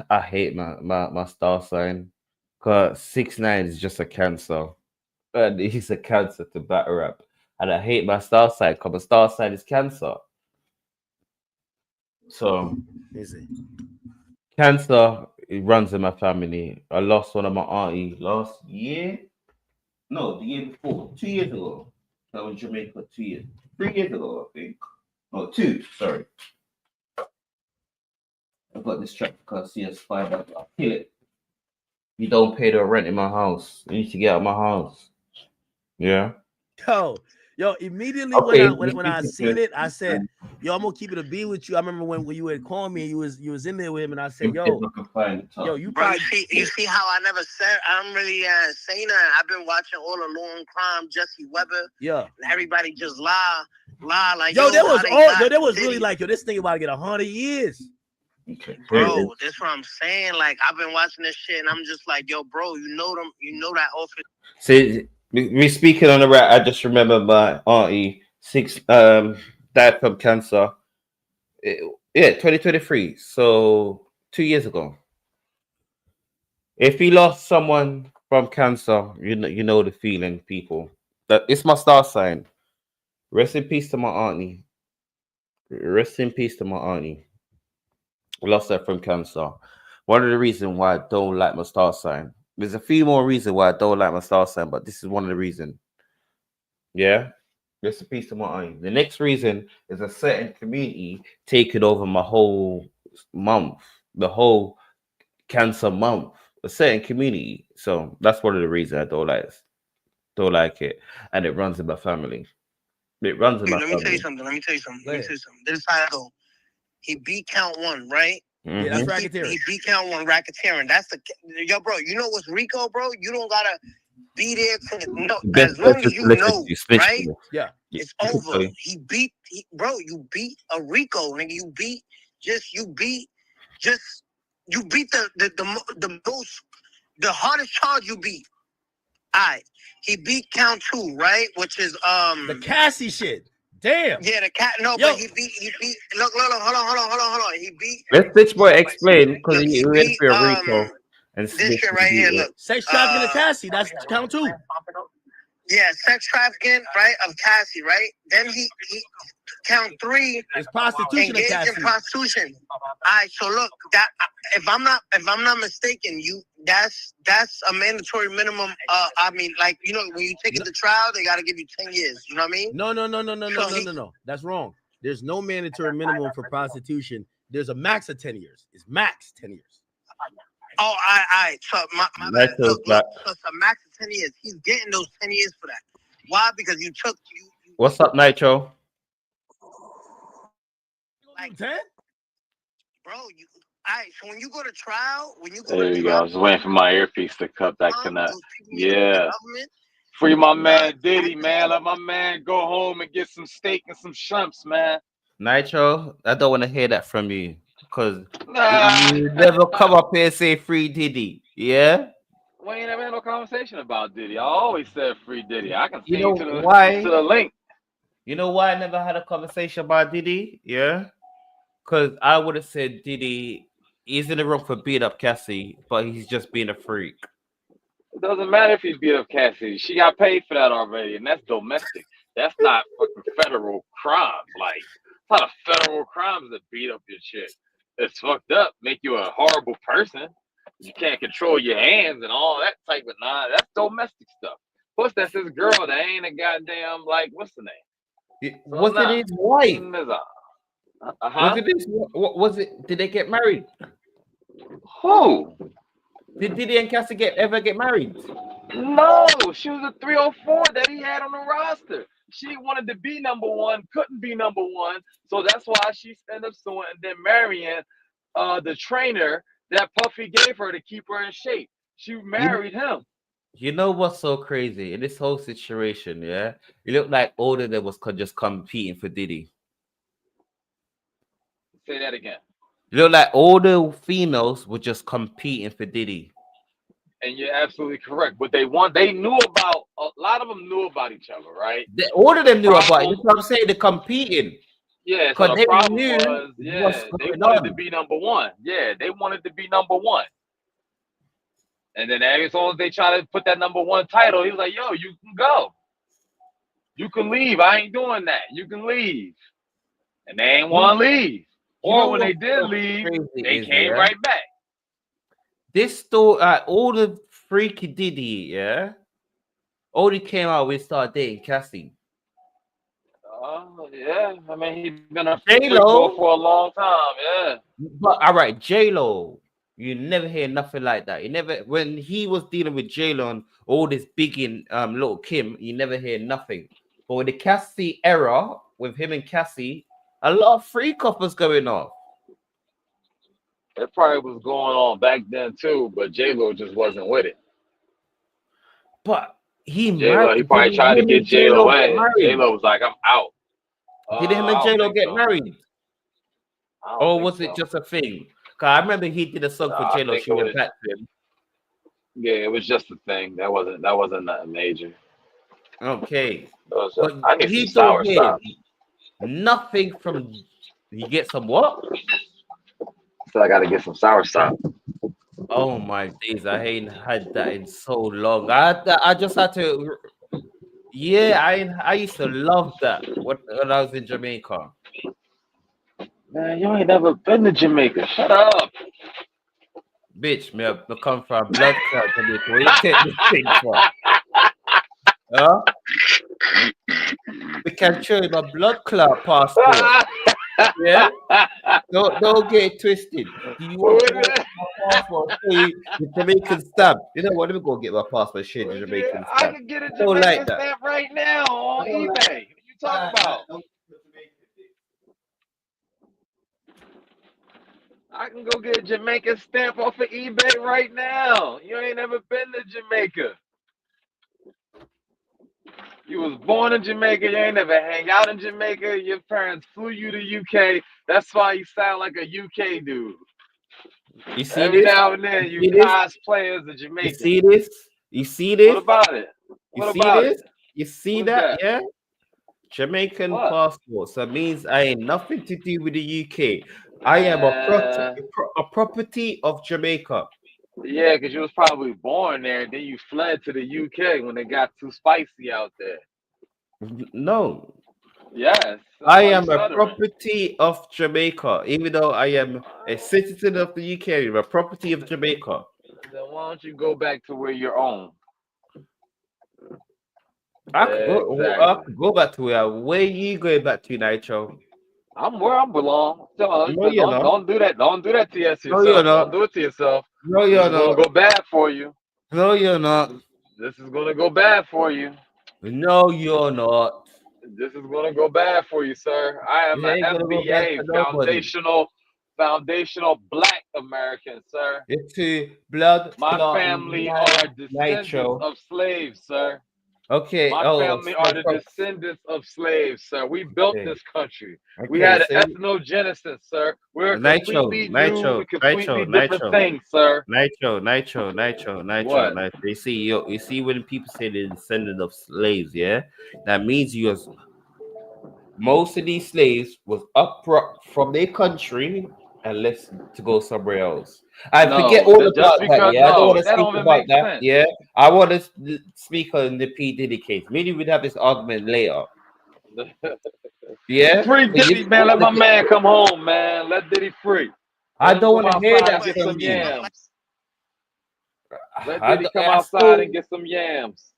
I hate my star sign because 6ix9ine is just a cancer, and he's a cancer to battle rap. And I hate my star sign because my star sign is Cancer. So Cancer, it runs in my family. I lost one of my auntie last year. No, the year before. 2 years ago. I was in Jamaica for 2 years. 3 years ago, I think. No, 2. Sorry. I've got this track because CS5. I'll kill it. You don't pay the rent in my house. You need to get out of my house. Yeah. Yo, immediately when I seen it, I said, "Yo, I'm gonna keep it a bean with you." I remember when you had called me and you was in there with him, and I said, "Yo, you probably you see how I never said I'm really saying that. I've been watching all the Long Crime, Jesse Weber, yeah, and everybody just lie like there was really like this thing about to get 100 years." Okay, bro, that's what I'm saying. Like I've been watching this shit, and I'm just like, "Yo, bro, you know that office." See, me speaking on the rap, I just remember my auntie died from cancer. 2023. So 2 years ago. If you lost someone from cancer, you know the feeling, people. That it's my star sign. Rest in peace to my auntie. Rest in peace to my auntie. Lost her from cancer. One of the reasons why I don't like my star sign. There's a few more reasons why I don't like my star sign, but this is one of the reasons. Yeah. Just a piece of my eye. The next reason is a certain community taking over my whole month, the whole cancer month, a certain community. So that's one of the reasons I don't like it. And it runs in my family. It runs in my Let me tell family. you something. This is how I go. He beat count one, right? Yeah, that's racketeering. He beat count one, racketeering. That's yo, bro. You know what's RICO, bro? You don't gotta be there to know. As long as you know, right? Yeah, it's over. You beat a RICO, nigga. You beat the hardest charge you beat. All right, he beat count two, right? Which is the Cassie shit. Damn. Yeah, the cat. No, Yo. but he beat. Look, hold on. He beat. Let Stitch Boy explain because he went for a Rico. And This shit right here. Look, sex trafficking and Cassie. That's count two. Yeah, sex trafficking, right, of Cassie, right? Then he count three. It's prostitution. Engaged in prostitution. All right, so look, that if I'm not mistaken, that's a mandatory minimum. I mean, like, you know, when you take it to trial, they got to give you 10 years. You know what I mean? No. That's wrong. There's no mandatory minimum for prostitution. There's a max of 10 years. It's max 10 years. Oh, all right. So my bad. Look, so it's a max of 10 years. He's getting those 10 years for that. Why? Because you took you. What's up, Nitro? Like 10? Bro, all right. So when you go to trial, There you go. I was waiting for my earpiece to cut back connect. Yeah. Free my man Diddy, man. Let my man go home and get some steak and some shrimps, man. Nitro, I don't want to hear that from you because you never come up here and say free Diddy. Yeah? We ain't never had no conversation about Diddy. I always said free Diddy. I can see You know to why? the link. You know why I never had a conversation about Diddy? Yeah? Because I would have said Diddy is in the wrong for beating up Cassie, but he's just being a freak. It doesn't matter if he beat up Cassie. She got paid for that already, and that's domestic. That's not fucking federal crime. Like, it's not a federal crime to beat up your chick. It's fucked up. Make you a horrible person. You can't control your hands and all that type of that's domestic stuff. Plus, that's his girl. That ain't a goddamn, like, what's the name? Was it his wife? Was it his, was it? Did they get married? Who? Did Diddy and Cassie ever get married? No, she was a 304 that he had on the roster. She wanted to be number one, couldn't be number one, so that's why she ended up suing and then marrying the trainer that Puffy gave her to keep her in shape. She married him. You know what's so crazy in this whole situation? Yeah, it looked like all of them was just competing for Diddy. Say that again. It looked like all the females were just competing for Diddy. And you're absolutely correct. But they knew about, a lot of them knew about each other, right? All of them knew about it. That's what I'm saying. They're competing. Yeah, so the problem knew was, they wanted to be number one. Yeah, they wanted to be number one. And then as soon as they try to put that number one title, he was like, yo, you can go. You can leave. I ain't doing that. You can leave. And they ain't want to leave. Or when they did leave, they came right back. This story, all the freaky Diddy, yeah, all he came out with started dating Cassie. Oh, yeah. I mean, he's been a J-Lo for a long time, yeah. But all right, J-Lo, you never hear nothing like that. You never, when he was dealing with J-Lo and all this big in Little Kim, you never hear nothing. But with the Cassie era, with him and Cassie, a lot of freak off was going on. It probably was going on back then too, but J-Lo just wasn't with it. But he probably tried to get J-Lo in. J-Lo was like, I'm out. Did him and J-Lo get married? Or was it just a thing? Because I remember he did a song for J-Lo. She went back to him. Yeah, it was just a thing. That wasn't nothing major. Okay. But I need some sour stuff. Nothing from you get some what? So I gotta get some sour stuff. Oh my days, I ain't had that in so long. I just had to. Yeah, I used to love that when I was in Jamaica. Man, you ain't never been to Jamaica. Shut up. Bitch, me I come from a blood clot. Jamaica. Where you take this thing from? Huh? We can show you my blood clot passport. Yeah? Don't get it twisted. Do you want to know my passport? Show you the Jamaican stamp. You know what? Let me go get my passport. Shit, the Jamaican I stamp. can get a I don't like Jamaican that. stamp right now on eBay. What you talking about? I can go get a Jamaican stamp off of eBay right now. You ain't never been to Jamaica. You was born in Jamaica. You ain't never hang out in Jamaica. Your parents flew you to UK. That's why you sound like a UK dude. You see Every this? now and then you see this? cosplay as a You Jamaican. see this? You see this? What about it? You What see about this? it? You see What's that? that? Yeah? Jamaican What? passport. So it means I ain't nothing to do with the UK. I am a property of Jamaica. Yeah, because you was probably born there, and then you fled to the UK when it got too spicy out there. No. Yes. that's I why you am a stuttering. property of Jamaica. Even though I am a citizen of the UK, I'm a property of Jamaica. Then why don't you go back to where you're on? I could go back to where you going back to, Nitro? I'm where I belong. No, you're not. Don't do that. Don't do that to yourself. No, you're not. Don't do it to yourself. No, This you're is gonna not. go bad for you. No, you're not. This is gonna go bad for you. No, you're not. This is gonna go bad for you, sir. I am You an ain't gonna go bad FBA, for nobody. foundational Black American, sir. It's a blood My clot family are descendants Nitro. of slaves, sir. Okay. My family are the descendants of slaves, sir. We built this country. We had an ethnogenesis, sir. We're completely new, completely different things, sir. Nitro. What? You see when people say they're descendant of slaves, yeah, that means most of these slaves was up from their country and left to go somewhere else. I forget all about that. Yeah, I don't want to speak about that. Yeah, I want to speak on the P Diddy case. Maybe we'd have this argument later. Yeah, Free Diddy, man. Let my man come home, man. Let Diddy free. I don't want to hear that get from some you. yams. Let Diddy come outside and get some yams.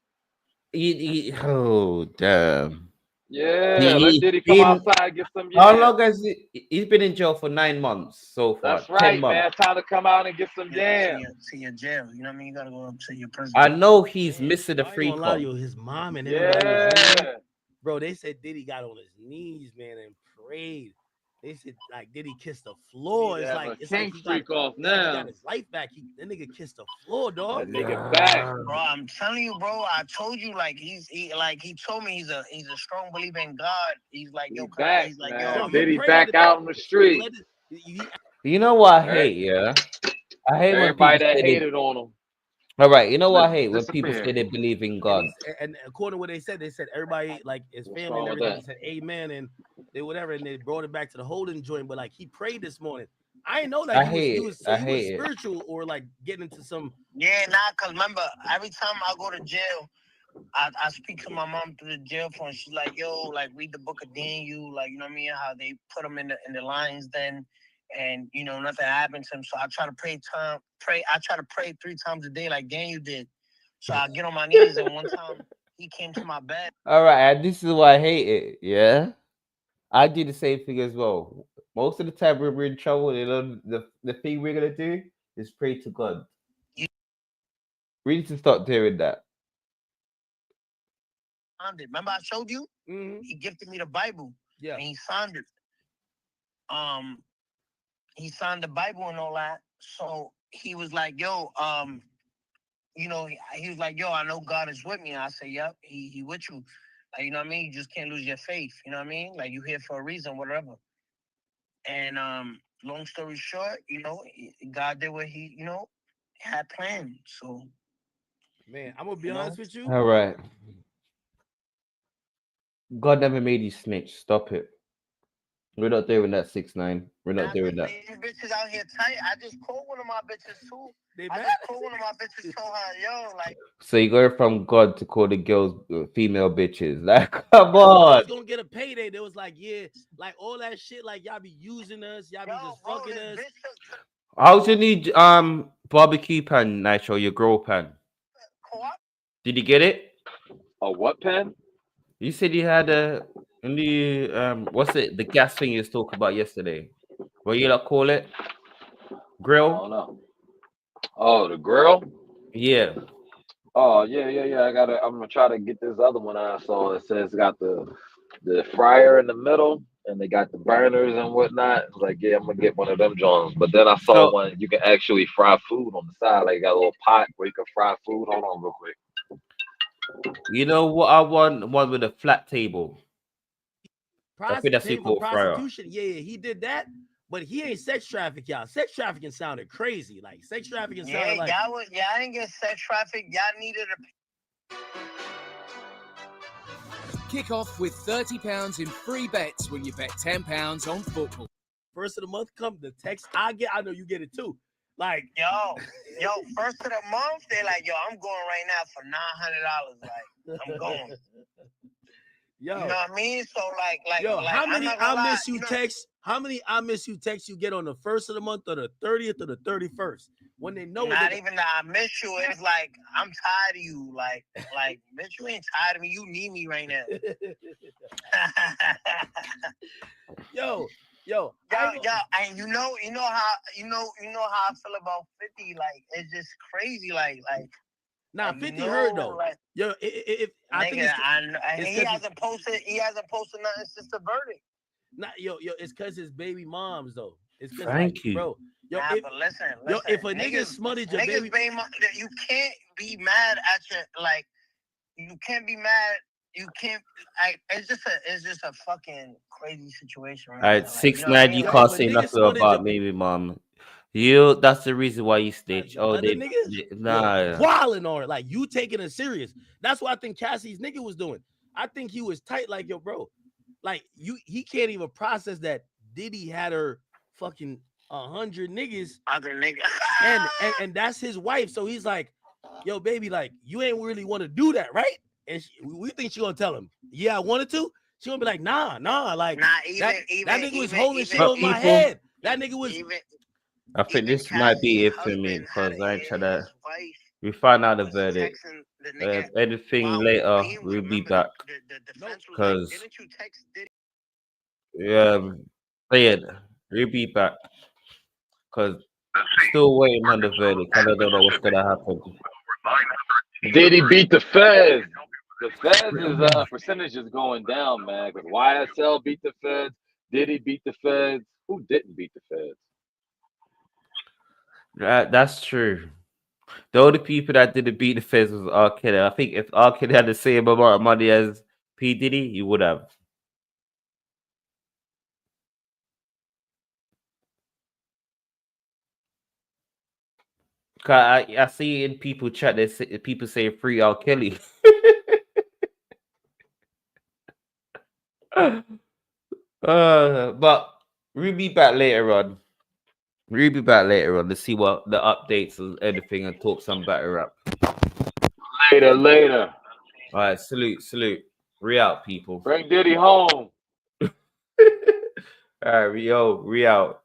Oh damn. Yeah, let Diddy come outside and get some yams. How long has he's been in jail for 9 months so far? That's right, man. Time to come out and get some yams. To your jail. You know what I mean? You gotta go up to your prison. I know he's missing the free A lot call. of his mom and everybody was in. Bro, they said Diddy got on his knees, man, and prayed. They said like Diddy kissed the floor. It's like he got his life back. That nigga kissed the floor, dog. That nigga back, bro. I'm telling you, bro. I told you, like he told me he's a strong believer in God. He's like, yo, back, he's like, yo, Diddy back out on the street. You know what I hate? Yeah, I hate everybody when people that hated on him. All right, you know what I hate when people say they believe in God. And according to what they said everybody, like his family and everything, said amen and they whatever, and they brought it back to the holding joint. But like he prayed this morning. I didn't know that he was spiritual or like getting into some. Yeah, cause remember every time I go to jail, I speak to my mom through the jail phone. She's like, yo, like read the book of Daniel, like you know what I mean, how they put him in the lions den. And you know nothing happened to him, so I try to pray. I try to pray 3 times a day, like Daniel did. So I get on my knees, and one time he came to my bed. All right, and this is why I hate it. Yeah, I do the same thing as well. Most of the time when we're in trouble, you know, the thing we're gonna do is pray to God. We need to start doing that. Remember I showed you? He gifted me the Bible. Yeah, and he signed it. He signed the Bible and all that. So he was like, yo, you know, he was like, yo, I know God is with me. And I said, yep, he with you. Like, you know what I mean? You just can't lose your faith. You know what I mean? Like you here for a reason, whatever. And long story short, you know, God did what he, you know, had planned. So man, I'm gonna be honest with you. All right. God never made you snitch. Stop it. We're not doing that 6ix9ine. We're not doing that. These bitches out here tight. I just called one of my bitches too. I just called one of my bitches, told her, yo, like. So you go from God to call the girls female bitches. Like, come on. I was gonna get a payday. They was like, yeah, like all that shit. Like y'all be using us. Y'all be just fucking us. How's your new barbecue pan, Nitro? Your grill pan? Did you get it? A what pan? You said you had a new what's it? The gas thing you was talking about yesterday. What you like call it? Grill? I don't know. Oh, the grill? Yeah. Oh yeah. I'm gonna try to get this other one I saw. It says got the fryer in the middle and they got the burners and whatnot. I was like, yeah, I'm gonna get one of them joints. But then I saw one you can actually fry food on the side. Like you got a little pot where you can fry food. Hold on real quick. You know what I want? One with a flat table. I think that's equal fryer. Prostitution. Yeah, he did that. But he ain't sex traffic, y'all. Sex trafficking sounded crazy. Like sex trafficking sounded like y'all didn't get sex traffic. Y'all needed a Kick off with £30 in free bets when you bet £10 on football. First of the month come the text I get. I know you get it too. Like yo, first of the month, they like, yo, I'm going right now for $900. Like, I'm going. Yo, you know what I mean? So like, yo, like, how many I miss you texts? How many I miss you texts you get on the 1st of the month or the 30th or the 31st? When they know not even that I miss you. It's like I'm tired of you. Like, bitch, you ain't tired of me. You need me right now. yo, and you know how I feel about 50. Like, it's just crazy. Like. Nah, 50 heard though. Like, yo, if I think he hasn't posted nothing since the verdict. Nah, yo, it's because his baby moms though. It's because thank you, bro. Yo, but listen, yo, if a nigga smutted your baby, you can't be mad at your you can't be mad. You can't. It's just a fucking crazy situation. All right, 6ix9ine. You can't say nothing about baby mom. That's the reason why you snitch. Oh, nah. Wilding on it. Like you taking it serious. That's what I think Cassie's nigga was doing. I think he was tight. Like, yo, bro. Like he can't even process that Diddy had her fucking 100 niggas. and that's his wife. So he's like, yo, baby, like you ain't really want to do that, right? And we think she gonna tell him, yeah, I wanted to. She gonna be like, nah, like that nigga was holding shit on my head. That nigga was. I think this might be it for me because I ain't trying to. We find out the verdict. Anything later, we'll be back. Because we'll be back. Because still waiting on the verdict. I don't know what's gonna happen. Diddy beat the Feds. The Feds' percentage is going down, man. Because YSL beat the Feds. Diddy beat the Feds. Who didn't beat the Feds? That's true. The only people that didn't beat the Feds was R. Kelly. I think if R. Kelly had the same amount of money as P. Diddy, he would have. I see in people chat, people say free R. Kelly. But we'll be back later on. We'll be back later on to see what the updates and everything and talk some battle rap. Later. All right, salute. We out, people. Bring Diddy home. All right, we out.